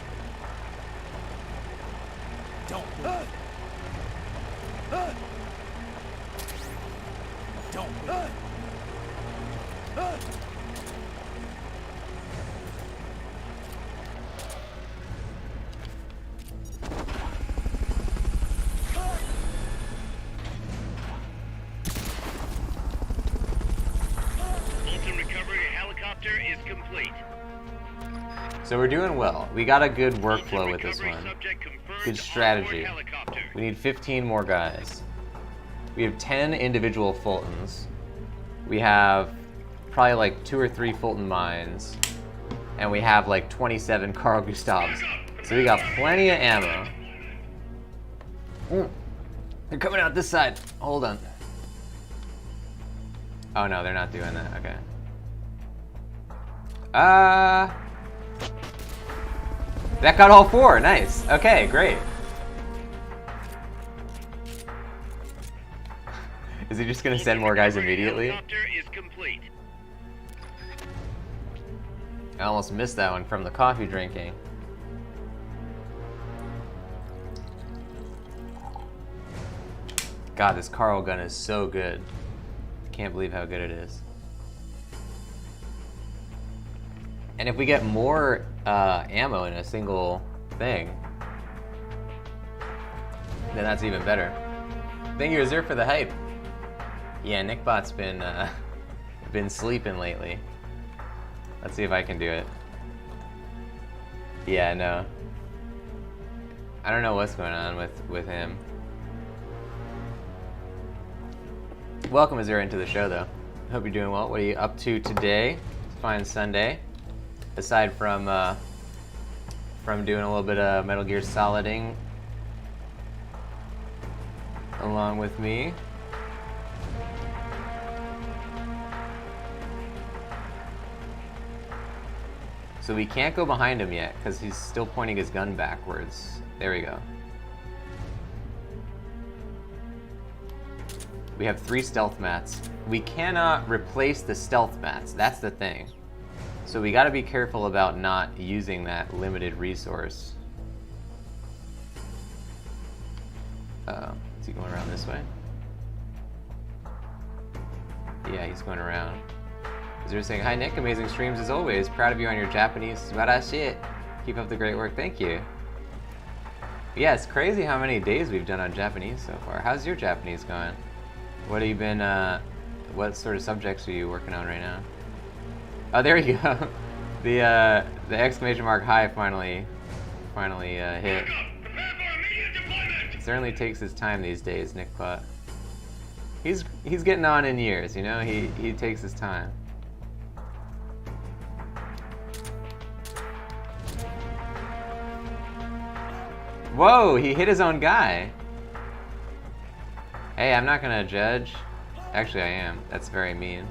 Speaker 3: Don't move. Don't move.
Speaker 2: Fulton recovery helicopter is complete.
Speaker 1: So we're doing well. We got a good workflow
Speaker 2: Fulton
Speaker 1: with this
Speaker 2: recovery
Speaker 1: one.
Speaker 2: subject confirmed
Speaker 1: Good
Speaker 2: on
Speaker 1: strategy.
Speaker 2: board helicopter.
Speaker 1: We need 15 more guys. We have 10 individual Fultons. We have probably like 2 or 3 Fulton mines. And we have like 27 Carl Gustavs. So we got plenty of ammo. They're coming out this side. Hold on. Oh no, they're not doing that. Okay. That got all 4. Nice. Okay, great. Is he just gonna send more guys immediately?
Speaker 2: Helicopter is complete.
Speaker 1: I almost missed that one from the coffee drinking. God, this Carl gun is so good. Can't believe how good it is. And if we get more ammo in a single thing, then that's even better. Thank you, Reserve, for the hype. Yeah, Nickbot's been sleeping lately. Let's see if I can do it. Yeah, no. I don't know what's going on with him. Welcome, Azura, into the show, though. Hope you're doing well. What are you up to today? It's a fine Sunday. Aside from doing a little bit of Metal Gear Soliding along with me. So we can't go behind him yet because he's still pointing his gun backwards. There we go. We have 3 stealth mats. We cannot replace the stealth mats. That's the thing. So we got to be careful about not using that limited resource. Is he going around this way? Yeah, he's going around. They're saying, hi Nick, amazing streams as always. Proud of you on your Japanese. Subarashi. Keep up the great work. Thank you. Yeah, it's crazy how many days we've done on Japanese so far. How's your Japanese going? What have you been, what sort of subjects are you working on right now? Oh, there you go. The exclamation mark high finally hit. It certainly takes his time these days, Nick Putt. He's getting on in years, you know? He takes his time. Whoa, he hit his own guy. Hey, I'm not gonna judge. Actually, I am. That's very mean.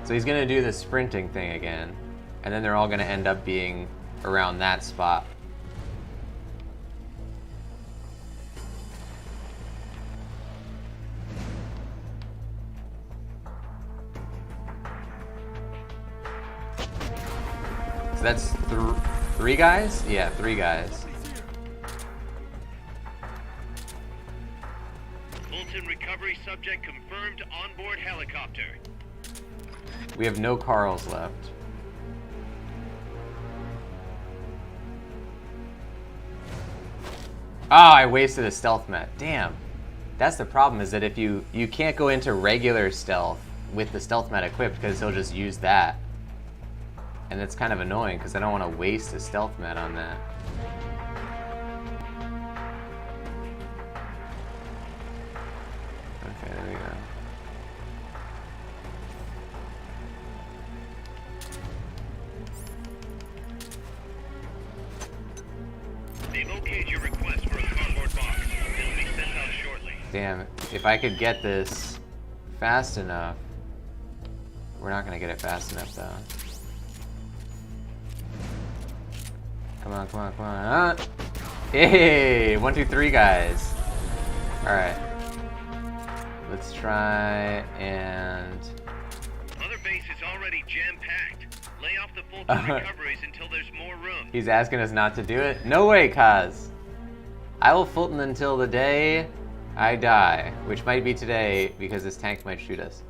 Speaker 1: So he's gonna do the sprinting thing again, and then they're all gonna end up being around that spot. So that's 3 guys? Yeah, 3 guys.
Speaker 2: Fulton recovery subject confirmed onboard helicopter.
Speaker 1: We have no Carls left. Ah, I wasted a stealth met. Damn. That's the problem, is that if you can't go into regular stealth with the stealth met equipped, because he'll just use that. And it's kind of annoying because I don't want to waste a stealth met on that. Okay, there we go.
Speaker 2: They've okayed your request for a cardboard box. It'll be sent out shortly.
Speaker 1: Damn, if I could get this fast enough. We're not gonna get it fast enough though. Come on, come on, come on. Hey, 1, 2, 3 guys. Alright. Let's try and...
Speaker 2: Other base is already jam-packed. Lay off the Fulton recoveries until there's more room.
Speaker 1: He's asking us not to do it? No way, Kaz. I will Fulton until the day I die, which might be today because this tank might shoot us.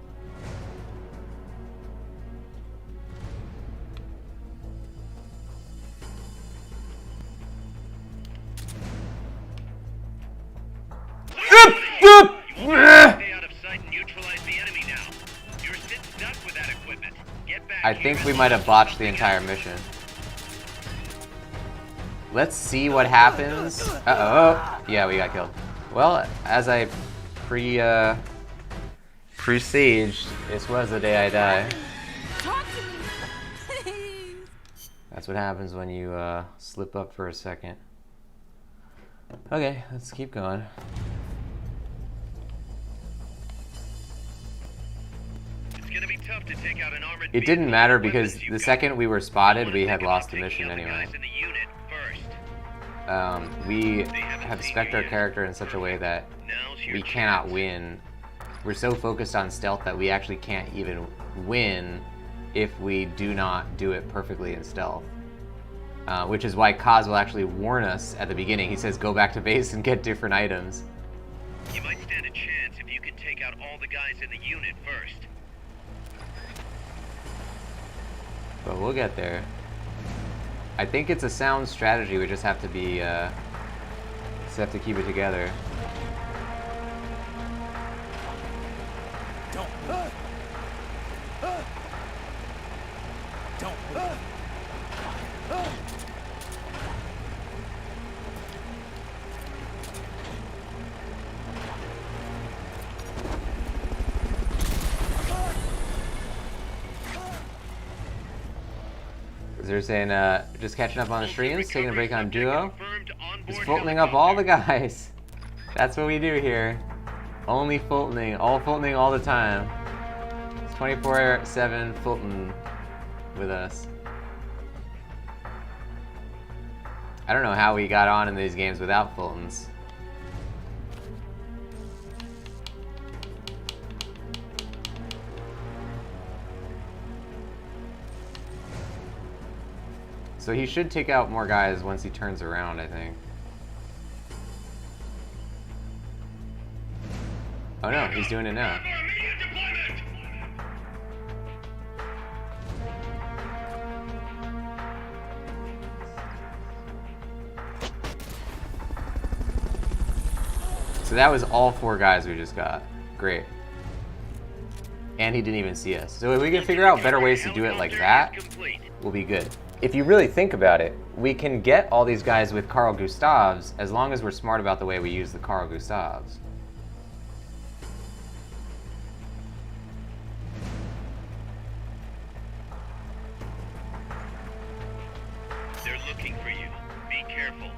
Speaker 2: Stay out of sight and neutralize the enemy now. You're sitting stuck with that equipment. Get back
Speaker 1: I think we might have botched the entire mission. Let's see what happens. Uh-oh. Yeah, we got killed. Well, as I presaged, this was the day I die.
Speaker 6: Talk to me, please.
Speaker 1: That's what happens when you slip up for a second. Okay, let's keep going.
Speaker 2: It's gonna be tough to take out an armored
Speaker 1: It didn't
Speaker 2: vehicle
Speaker 1: matter
Speaker 2: with
Speaker 1: because
Speaker 2: weapons you've
Speaker 1: the
Speaker 2: got.
Speaker 1: second we were
Speaker 2: You
Speaker 1: spotted,
Speaker 2: wanna
Speaker 1: we
Speaker 2: think
Speaker 1: had
Speaker 2: about
Speaker 1: lost the
Speaker 2: taking
Speaker 1: mission
Speaker 2: out the
Speaker 1: anyway.
Speaker 2: guys in the unit first.
Speaker 1: We have spec'd our character in such a way that
Speaker 2: Now's your
Speaker 1: we cannot
Speaker 2: chance.
Speaker 1: win. We're so focused on stealth that we actually can't even win if we do not do it perfectly in stealth. Which is why Kaz will actually warn us at the beginning. He says, go back to base and get different items.
Speaker 2: You might stand a chance if you can take out all the guys in the unit first.
Speaker 1: But we'll get there. I think it's a sound strategy. We just have to be, keep it together.
Speaker 3: Don't move. Don't move.
Speaker 1: They're saying, just catching up on the streams, taking a break on
Speaker 2: Recovery
Speaker 1: Duo.
Speaker 2: subject confirmed onboard
Speaker 1: Just Fultoning up all the
Speaker 2: helicopter.
Speaker 1: guys. That's what we do here. Only Fultoning all the time. It's 24/7 Fulton with us. I don't know how we got on in these games without Fultons. So he should take out more guys once he turns around, I think. Oh no, he's doing it now. So that was all 4 guys we just got. Great. And he didn't even see us. So if we can figure out better ways to do it like that, we'll be good. If you really think about it, we can get all these guys with Carl Gustavs as long as we're smart about the way we use the Carl Gustavs.
Speaker 2: They're looking for you. Be careful.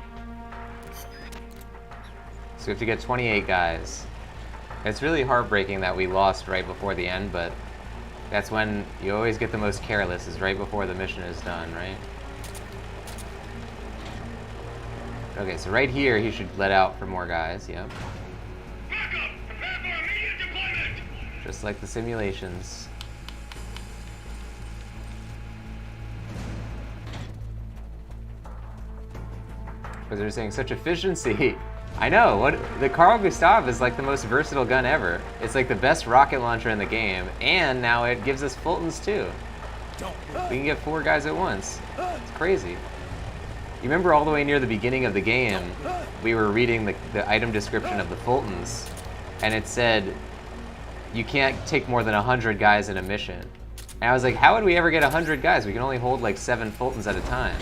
Speaker 1: So we have to get 28 guys. It's really heartbreaking that we lost right before the end, but that's when you always get the most careless, is right before the mission is done, right? Okay, so right here he should let out for more guys, yep.
Speaker 2: Backup! Prepare for immediate deployment!
Speaker 1: Just like the simulations. Because they're saying such efficiency. I know, what the Carl Gustav is like the most versatile gun ever. It's like the best rocket launcher in the game, and now it gives us Fultons too. We can get 4 guys at once. It's crazy. You remember all the way near the beginning of the game, we were reading the item description of the Fultons, and it said, you can't take more than 100 guys in a mission. And I was like, how would we ever get 100 guys? We can only hold like 7 Fultons at a time.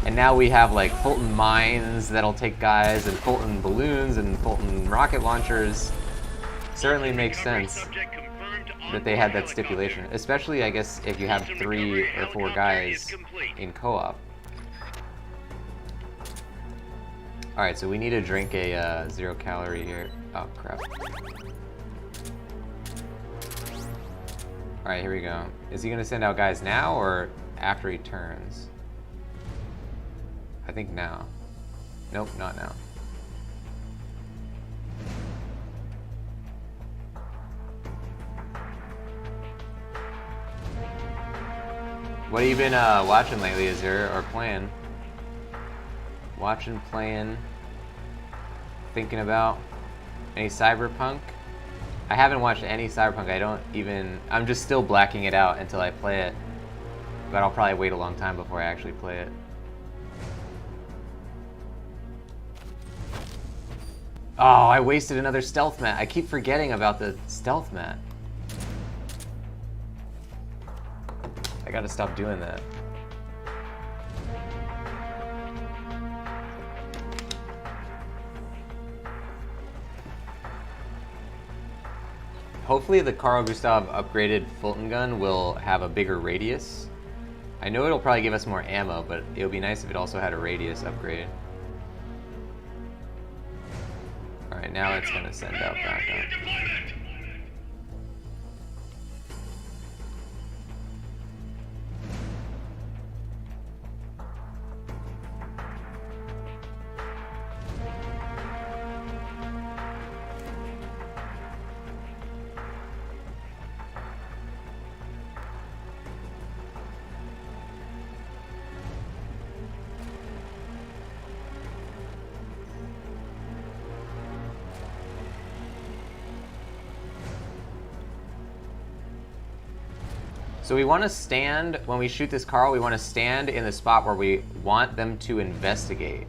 Speaker 1: And now we have like Fulton mines that'll take guys, and Fulton balloons, and Fulton rocket launchers. Certainly makes sense that they had that stipulation, especially I guess if you have 3 or 4 guys in co-op. Alright, so we need to drink a 0 calorie here. Oh crap. Alright, here we go. Is he gonna send out guys now or after he turns? I think now. Nope, not now. What have you been watching lately, Azure, or playing? Watching, playing, thinking about any Cyberpunk? I haven't watched any Cyberpunk. I'm just still blacking it out until I play it. But I'll probably wait a long time before I actually play it. Oh, I wasted another stealth mat. I keep forgetting about the stealth mat. I gotta stop doing that. Hopefully the Carl Gustav upgraded Fulton gun will have a bigger radius. I know it'll probably give us more ammo, but it would be nice if it also had a radius upgrade. Alright, now it's gonna send out backup. So we want to stand, when we shoot this Carl, we want to stand in the spot where we want them to investigate.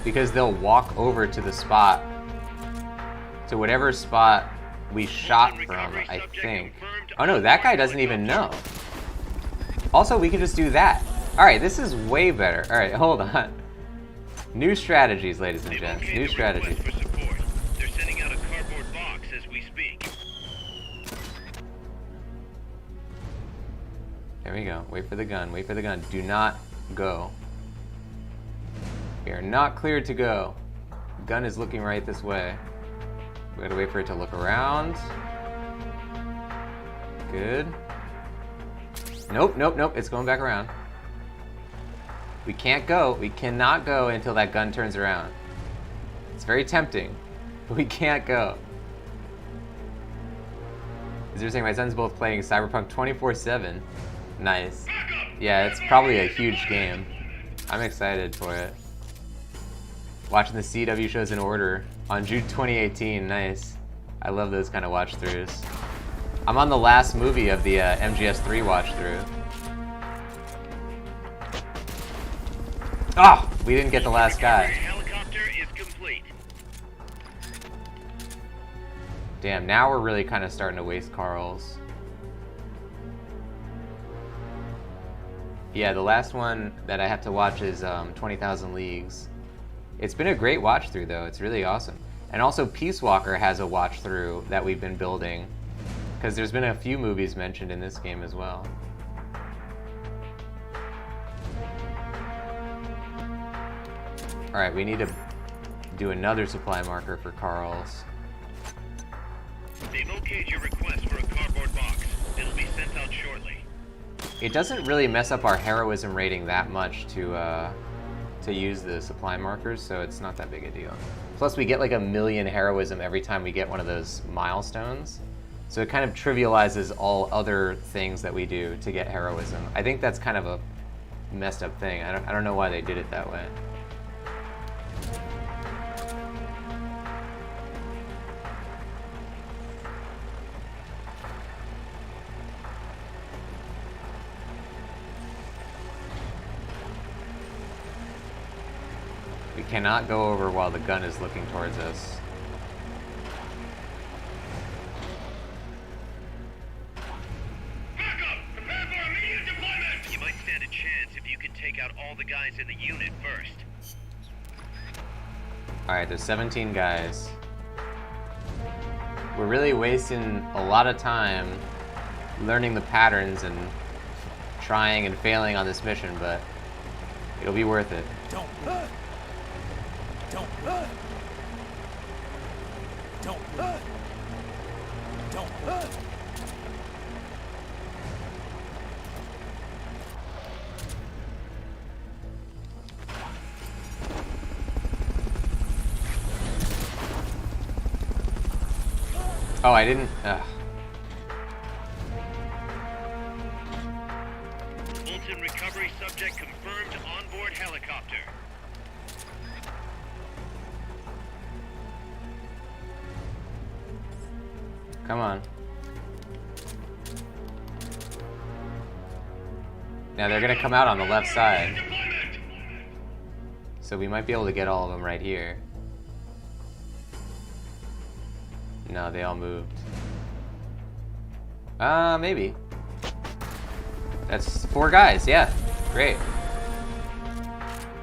Speaker 1: Because they'll walk over to the spot, to whatever spot we shot from, I think. Oh no, that guy doesn't even know. Also, we can just do that. Alright, this is way better. Alright, hold on. New strategies, ladies and gents. New strategies.
Speaker 2: They're sending out a cardboard box as we speak.
Speaker 1: There we go. Wait for the gun. Wait for the gun. Do not go. We are not cleared to go. Gun is looking right this way. We gotta wait for it to look around. Good. Nope, nope, nope. It's going back around. We can't go. We cannot go until that gun turns around. It's very tempting, but we can't go. Is there saying my son's both playing Cyberpunk 24/7? Nice. Yeah, it's probably a huge game. I'm excited for it. Watching the CW shows in order on June 2018. Nice. I love those kind of watch-throughs. I'm on the last movie of the MGS3 watch-through. Ah! Oh, we didn't get the last guy.
Speaker 2: Helicopter is complete.
Speaker 1: Damn, now we're really kind of starting to waste Carls. Yeah, the last one that I have to watch is 20,000 Leagues. It's been a great watch through though, it's really awesome. And also Peace Walker has a watch through that we've been building, because there's been a few movies mentioned in this game as well. Alright, we need to do another supply marker for Carl's.
Speaker 2: They've okayed your request for a cardboard box. It'll be sent out shortly.
Speaker 1: It doesn't really mess up our heroism rating that much to use the supply markers, so it's not that big a deal. Plus we get like 1,000,000 heroism every time we get one of those milestones. So it kind of trivializes all other things that we do to get heroism. I think that's kind of a messed up thing. I don't know why they did it that way. We cannot go over while the gun is looking towards us.
Speaker 2: Backup! Prepare for immediate deployment! You might stand a chance if you can take out all the guys in the unit first.
Speaker 1: Alright, there's 17 guys. We're really wasting a lot of time learning the patterns and trying and failing on this mission, but it'll be worth it.
Speaker 3: Don't move. Don't move. Don't move. Don't move.
Speaker 1: Oh, I didn't.
Speaker 2: Fulton recovery subject confirmed onboard helicopter.
Speaker 1: Come on. Now they're gonna come out on the left side. So we might be able to get all of them right here. No, they all moved. Maybe. That's 4 guys, yeah. Great.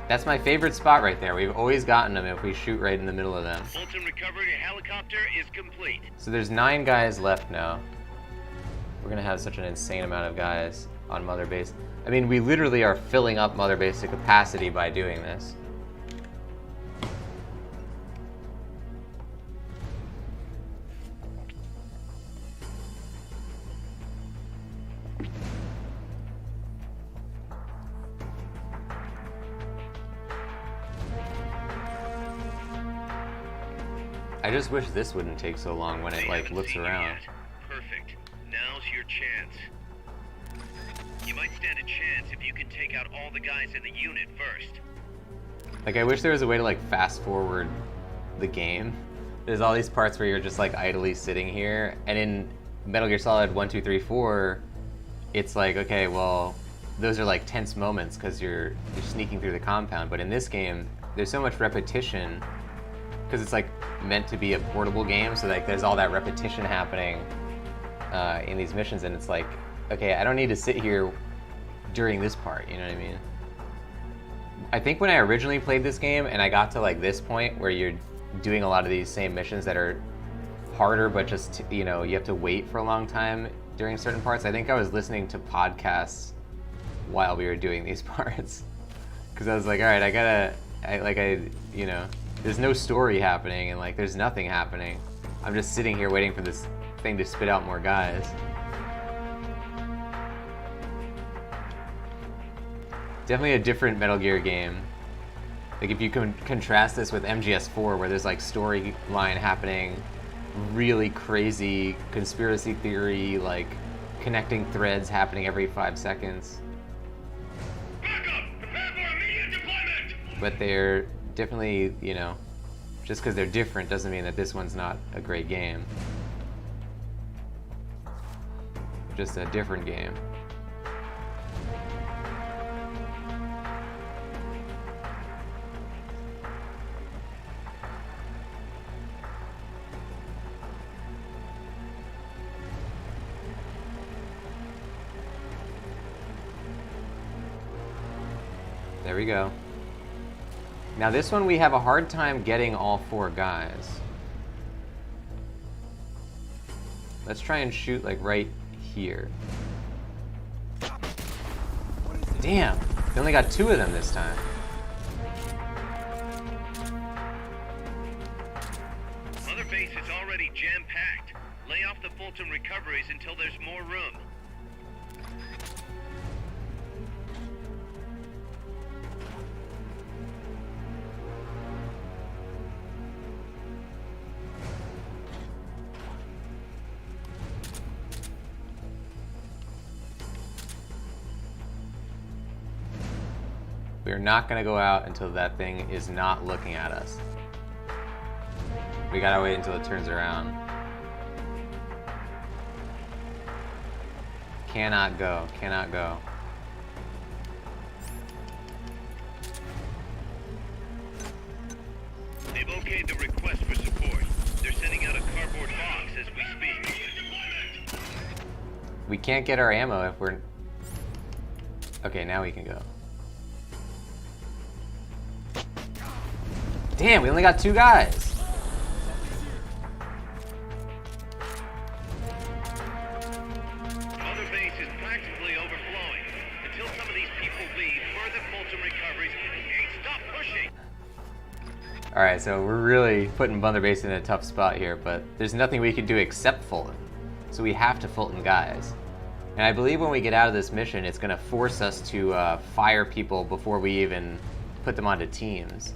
Speaker 1: That's my favorite spot right there. We've always gotten them if we shoot right in the middle of them.
Speaker 2: Fulton recovery helicopter is complete.
Speaker 1: So there's 9 guys left now. We're gonna have such an insane amount of guys on Mother Base. I mean, we literally are filling up Mother Base to capacity by doing this. I just wish this wouldn't take so long when it
Speaker 2: They
Speaker 1: like
Speaker 2: haven't
Speaker 1: looks
Speaker 2: seen you
Speaker 1: around.
Speaker 2: yet. Perfect. Now's your chance. You might stand a chance if you can take out all the guys in the unit first.
Speaker 1: Like, I wish there was a way to like fast forward the game. There's all these parts where you're just like idly sitting here, and in Metal Gear Solid 1, 2, 3, 4, it's like, okay, well, those are like tense moments because you're sneaking through the compound. But in this game, there's so much repetition because it's like meant to be a portable game, so like there's all that repetition happening in these missions, and it's like, okay, I don't need to sit here during this part, you know what I mean? I think when I originally played this game and I got to like this point where you're doing a lot of these same missions that are harder, but just, you know, you have to wait for a long time during certain parts, I think I was listening to podcasts while we were doing these parts. Because I was like, all right, you know, there's no story happening and like there's nothing happening. I'm just sitting here waiting for this thing to spit out more guys. Definitely a different Metal Gear game. Like if you can contrast this with MGS4 where there's like storyline happening, really crazy conspiracy theory, like connecting threads happening every 5 seconds.
Speaker 2: Backup! Prepare for immediate deployment!
Speaker 1: But they're definitely, you know, just because they're different doesn't mean that this one's not a great game. Just a different game. There we go. Now this one we have a hard time getting all 4 guys. Let's try and shoot like right here. Damn, they only got 2 of them this time.
Speaker 2: Mother Base is already jam-packed. Lay off the Fulton recoveries until there's more room.
Speaker 1: We are not gonna go out until that thing is not looking at us. We gotta wait until it turns around. Cannot go, cannot go.
Speaker 2: They've okayed the request for support. They're sending out a cardboard box as we speak.
Speaker 1: We can't get our ammo if we're... Okay, now we can go. Damn, we only got 2 guys.
Speaker 2: Mother Base is practically overflowing. Until some of these people leave, further Fulton recoveries. Hey, stop pushing!
Speaker 1: Alright, so we're really putting Mother Base in a tough spot here, but there's nothing we can do except Fulton. So we have to Fulton guys. And I believe when we get out of this mission, it's gonna force us to fire people before we even put them onto teams.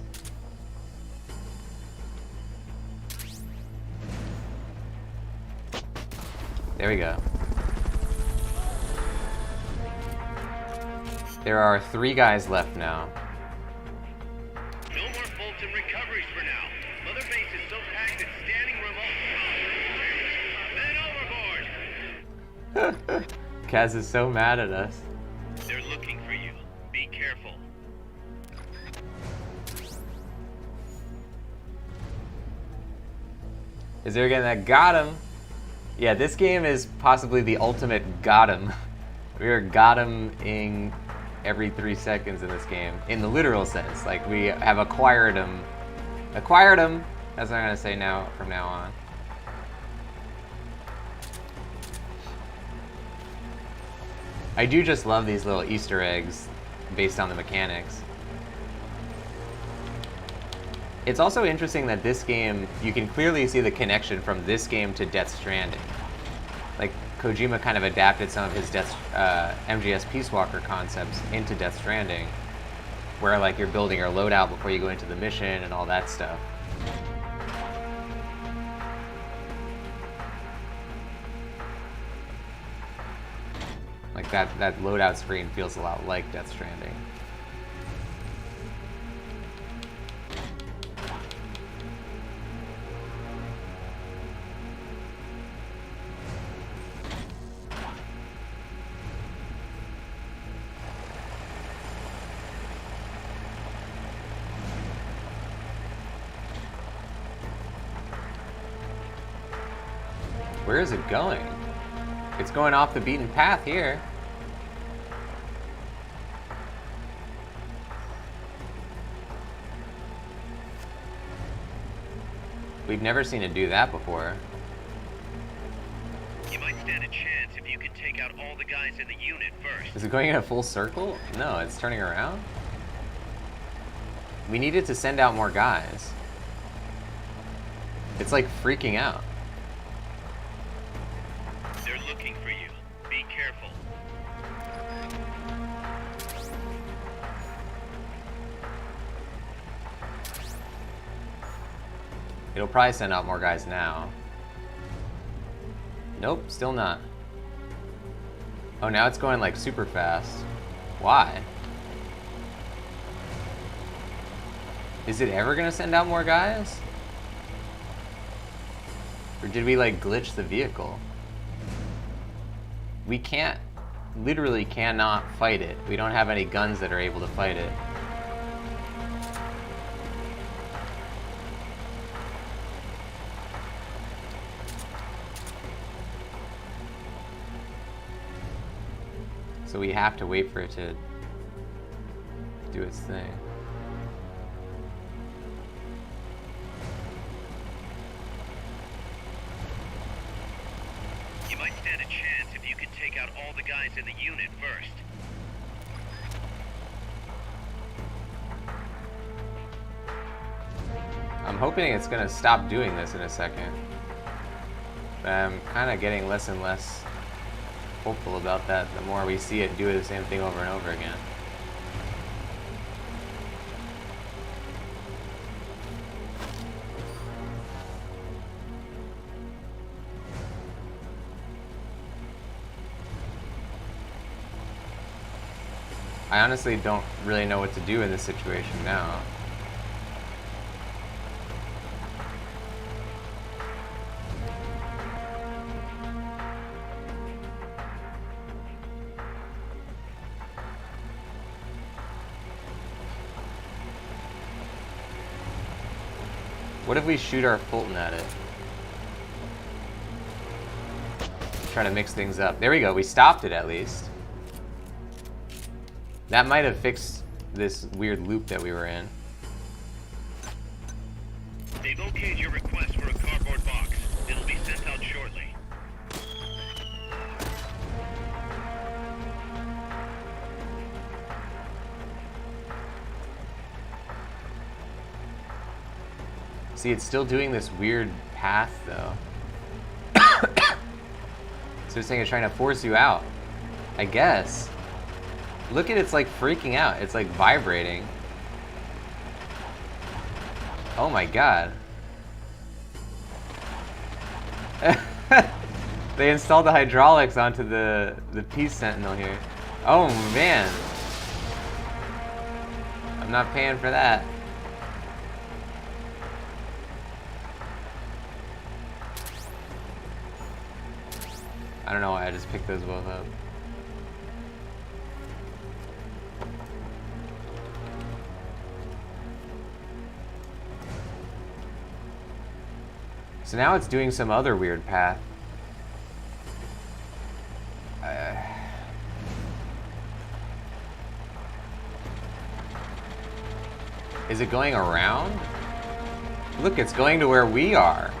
Speaker 1: There we go. There are 3 guys left now.
Speaker 2: No more Fulton recoveries for now. Mother Base is so packed it's standing room only. Men overboard!
Speaker 1: Kaz is so mad at us.
Speaker 2: They're looking for you. Be careful.
Speaker 1: Is there again that got him? Yeah, this game is possibly the ultimate got him. We are got him-ing every 3 seconds in this game, in the literal sense. Like, we have acquired him. Acquired him! That's what I'm gonna say now from now on. I do just love these little Easter eggs based on the mechanics. It's also interesting that this game, you can clearly see the connection from this game to Death Stranding. Like, Kojima kind of adapted some of his MGS Peace Walker concepts into Death Stranding, where like you're building your loadout before you go into the mission and all that stuff. Like that loadout screen feels a lot like Death Stranding. Where is it going? It's going off the beaten path here. We've never seen it do that before.
Speaker 2: You might stand a chance if you can take out all the guys in the unit first.
Speaker 1: Is it going in a full circle? No, it's turning around. We needed to send out more guys. It's like freaking out.
Speaker 2: They're looking for you. Be careful.
Speaker 1: It'll probably send out more guys now. Nope, still not. Oh, now it's going like super fast. Why? Is it ever gonna send out more guys? Or did we like glitch the vehicle? We can't, literally cannot fight it. We don't have any guns that are able to fight it. So we have to wait for it to do its thing.
Speaker 2: You might stand a chance if you can take out all the guys in the unit first.
Speaker 1: I'm hoping it's gonna stop doing this in a second. But I'm kind of getting less and less hopeful about that the more we see it do the same thing over and over again. I honestly don't really know what to do in this situation now. What if we shoot our Fulton at it? Try to mix things up. There we go, we stopped it at least. That might have fixed this weird loop that we were in.
Speaker 2: They've okayed your request for a cardboard box. It'll be sent out shortly.
Speaker 1: See, it's still doing this weird path, though. So it's saying it's trying to force you out. I guess. Look at it's like freaking out. It's like vibrating. Oh my god. They installed the hydraulics onto the Peace Sentinel here. Oh man. I'm not paying for that. I don't know why I just picked those both up. So now it's doing some other weird path. Is it going around? Look, it's going to where we are.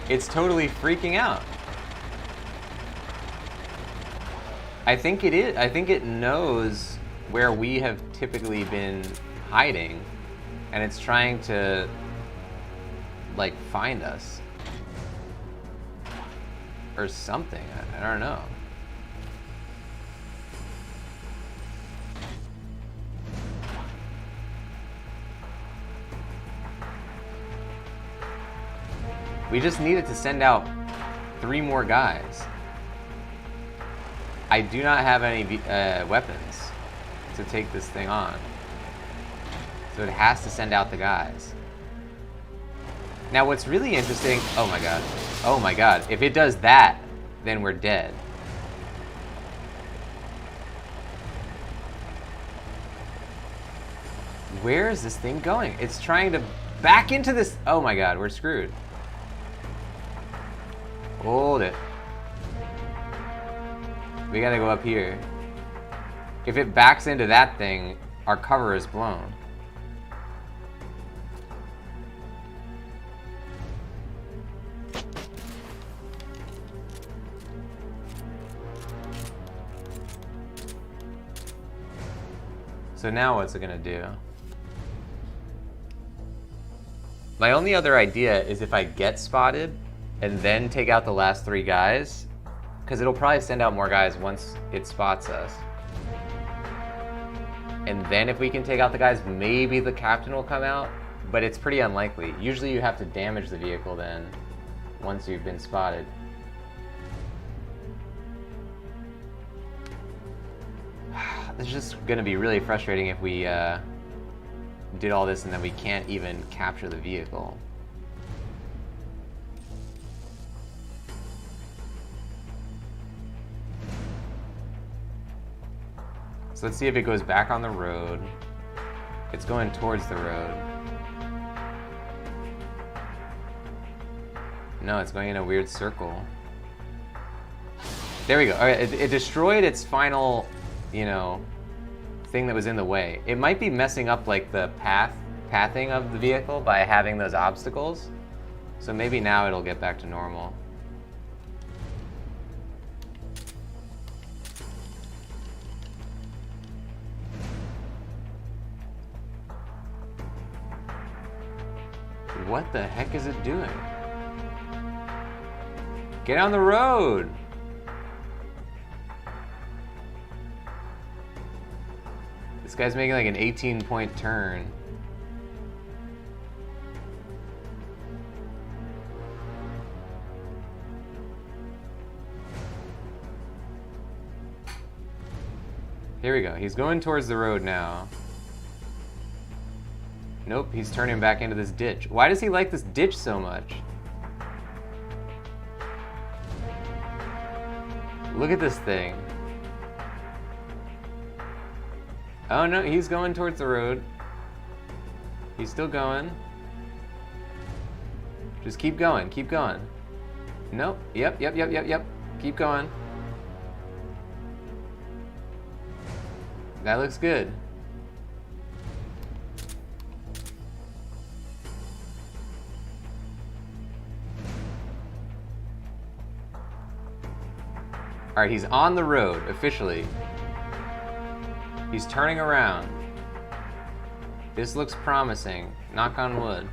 Speaker 1: It's totally freaking out. I think it is. I think it knows where we have typically been hiding, and it's trying to, like, find us. Or something. I don't know. We just needed to send out 3 more guys. I do not have any weapons to take this thing on. So it has to send out the guys. Now what's really interesting, oh my god, if it does that, then we're dead. Where is this thing going? It's trying to back into this, oh my god, we're screwed. Hold it. We gotta go up here. If it backs into that thing, our cover is blown. So now what's it gonna do? My only other idea is if I get spotted and then take out the last 3 guys, because it'll probably send out more guys once it spots us. And then if we can take out the guys, maybe the captain will come out, but it's pretty unlikely. Usually you have to damage the vehicle then, once you've been spotted. It's just gonna be really frustrating if we did all this and then we can't even capture the vehicle. So let's see if it goes back on the road. It's going towards the road. No, it's going in a weird circle. There we go. All right, it destroyed its final, you know, thing that was in the way. It might be messing up like the pathing of the vehicle by having those obstacles. So maybe now it'll get back to normal. What the heck is it doing? Get on the road! This guy's making like an 18-point turn. Here we go. He's going towards the road now. Nope, he's turning back into this ditch. Why does he like this ditch so much? Look at this thing. Oh no, he's going towards the road. He's still going. Just keep going, keep going. Nope, yep. Keep going. That looks good. Alright, he's on the road, officially. He's turning around. This looks promising. Knock on wood.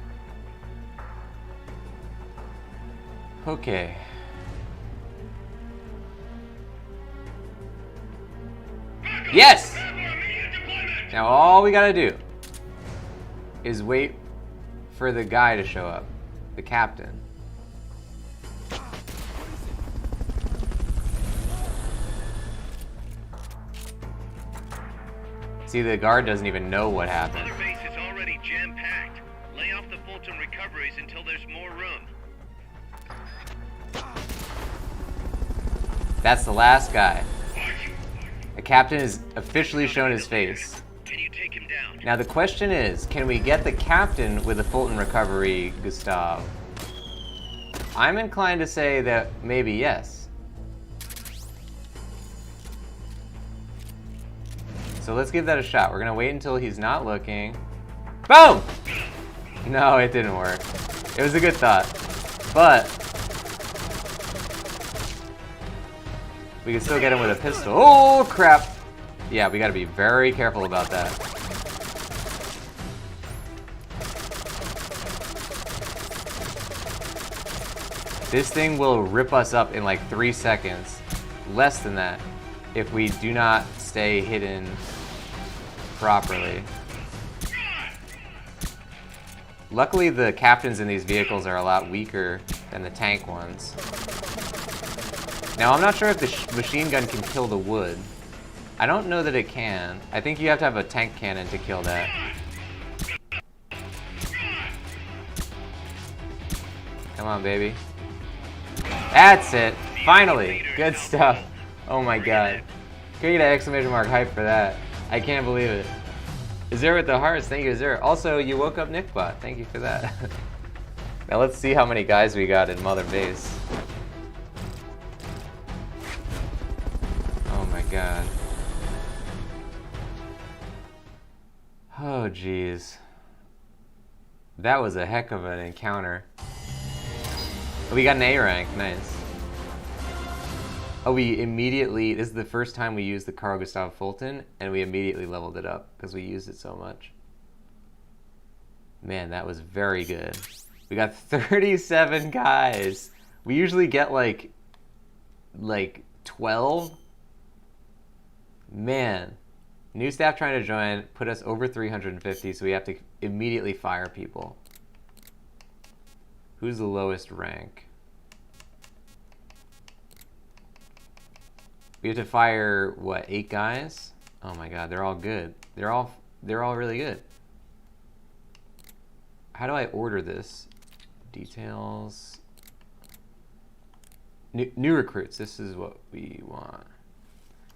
Speaker 1: Okay. Yes! Now all we gotta do is wait for the guy to show up. The captain. See, the guard doesn't even know what happened.
Speaker 2: Mother base is already jam-packed. Lay off the Fulton recoveries until there's more room.
Speaker 1: That's the last guy. The captain has officially shown his face.
Speaker 2: Can you take him down?
Speaker 1: Now the question is, can we get the captain with a Fulton recovery, Gustav? I'm inclined to say that maybe yes. So let's give that a shot. We're gonna wait until he's not looking. Boom! No, it didn't work. It was a good thought. But we can still get him with a pistol. Oh, crap! Yeah, we gotta be very careful about that. This thing will rip us up in like 3 seconds. Less than that, if we do not stay hidden properly. Luckily, the captains in these vehicles are a lot weaker than the tank ones. Now, I'm not sure if the machine gun can kill the wood. I don't know that it can. I think you have to have a tank cannon to kill that. Come on, baby. That's it. Finally. Good stuff. Oh my god. Can you get an exclamation mark hype for that? I can't believe it. Azure with the hearts. Thank you, Azure. Also, you woke up Nickbot. Thank you for that. Now let's see how many guys we got in Mother Base. Oh my god. Oh jeez. That was a heck of an encounter. We got an A rank. Nice. Oh, we immediately, this is the first time we used the Carl Gustav Fulton, and we immediately leveled it up because we used it so much. Man, that was very good. We got 37 guys. We usually get like 12. Man, new staff trying to join, put us over 350, so we have to immediately fire people. Who's the lowest rank? We have to fire, what, 8 guys? Oh my god, they're all good. They're all really good. How do I order this? Details. New recruits, this is what we want.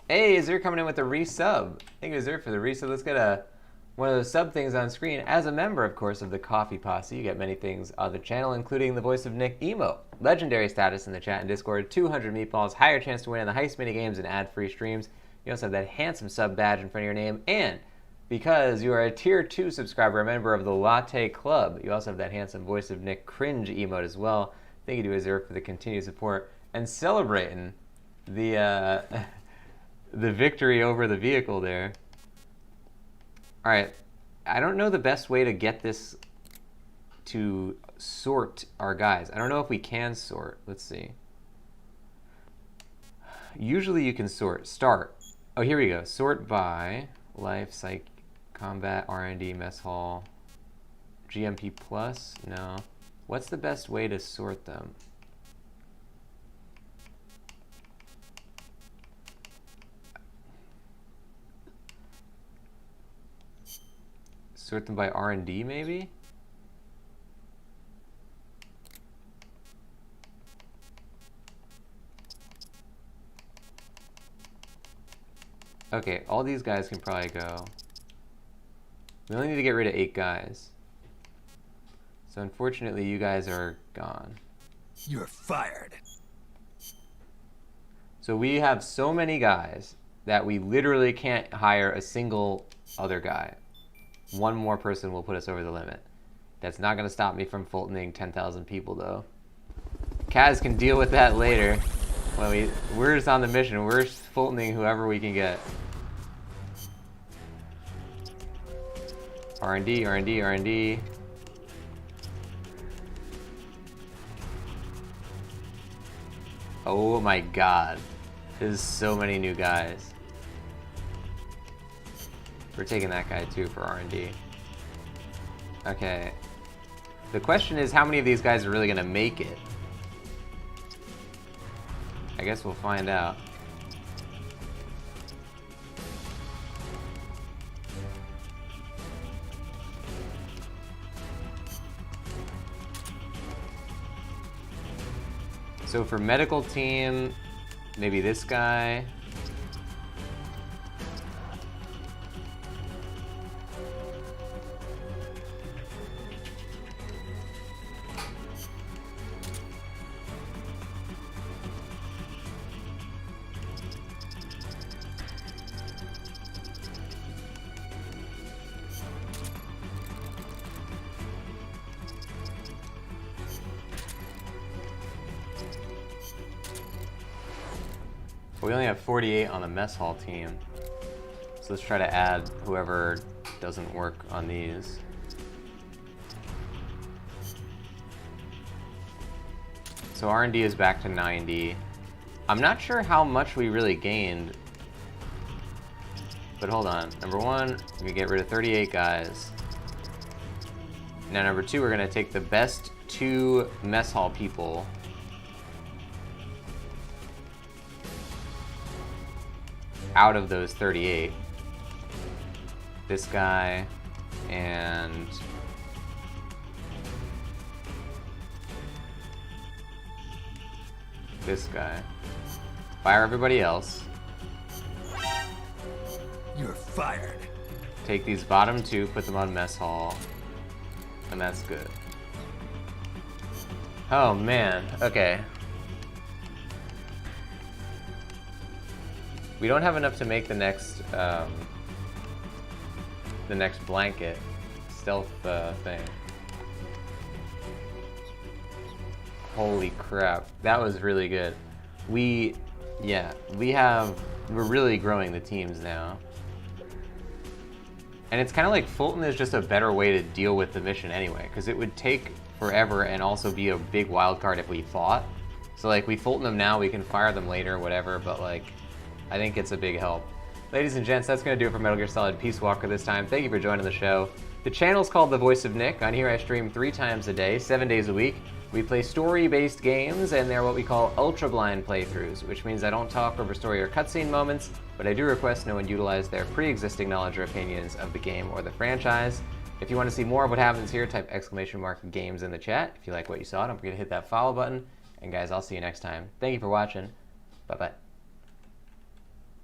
Speaker 1: Hey, Azure coming in with a resub. Thank you, Azure, for the resub. Let's get one of those sub things on screen. As a member, of course, of the Coffee Posse, you get many things on the channel, including the voice of Nick Emo, legendary status in the chat and Discord, 200 meatballs, higher chance to win in the heist minigames and ad-free streams. You also have that handsome sub badge in front of your name, and because you are a tier 2 subscriber, a member of the Latte Club, you also have that handsome voice of Nick cringe emote as well. Thank you to Azure for the continued support and celebrating the the victory over the vehicle there. All right, I don't know the best way to get this to sort our guys. I don't know if we can sort. Let's see. Usually you can sort. Start. Oh, here we go. Sort by life, psych, combat, R&D, mess hall, GMP plus. No. What's the best way to sort them? Sort them by R&D, maybe? Okay, all these guys can probably go. We only need to get rid of 8 guys. So unfortunately, you guys are gone.
Speaker 3: You're fired.
Speaker 1: So we have so many guys that we literally can't hire a single other guy. One more person will put us over the limit. That's not going to stop me from Fultoning 10,000 people, though. Kaz can deal with that later. When we're just on the mission. We're Fultoning whoever we can get. R&D, R&D, R&D. Oh my god. There's so many new guys. We're taking that guy too for R&D. Okay. The question is how many of these guys are really gonna make it? I guess we'll find out. So for medical team, maybe this guy. We only have 48 on the mess hall team. So let's try to add whoever doesn't work on these. So R&D is back to 90. I'm not sure how much we really gained. But hold on. Number one, we can get rid of 38 guys. Now number two, we're gonna take the best 2 mess hall people. Out of those 38. This guy and this guy. Fire everybody else.
Speaker 3: You're fired.
Speaker 1: Take these bottom 2, put them on mess hall. And that's good. Oh man, okay. We don't have enough to make the next blanket stealth thing. Holy crap, that was really good. We're really growing the teams now. And it's kind of like Fulton is just a better way to deal with the mission anyway, because it would take forever and also be a big wild card if we fought. So like we Fulton them now, we can fire them later, whatever, but like I think it's a big help. Ladies and gents, that's going to do it for Metal Gear Solid Peace Walker this time. Thank you for joining the show. The channel's called The Voice of Nick. On here I stream 3 times a day, 7 days a week. We play story-based games, and they're what we call ultra-blind playthroughs, which means I don't talk over story or cutscene moments, but I do request no one utilize their pre-existing knowledge or opinions of the game or the franchise. If you want to see more of what happens here, type !games in the chat. If you like what you saw, don't forget to hit that follow button. And guys, I'll see you next time. Thank you for watching. Bye-bye.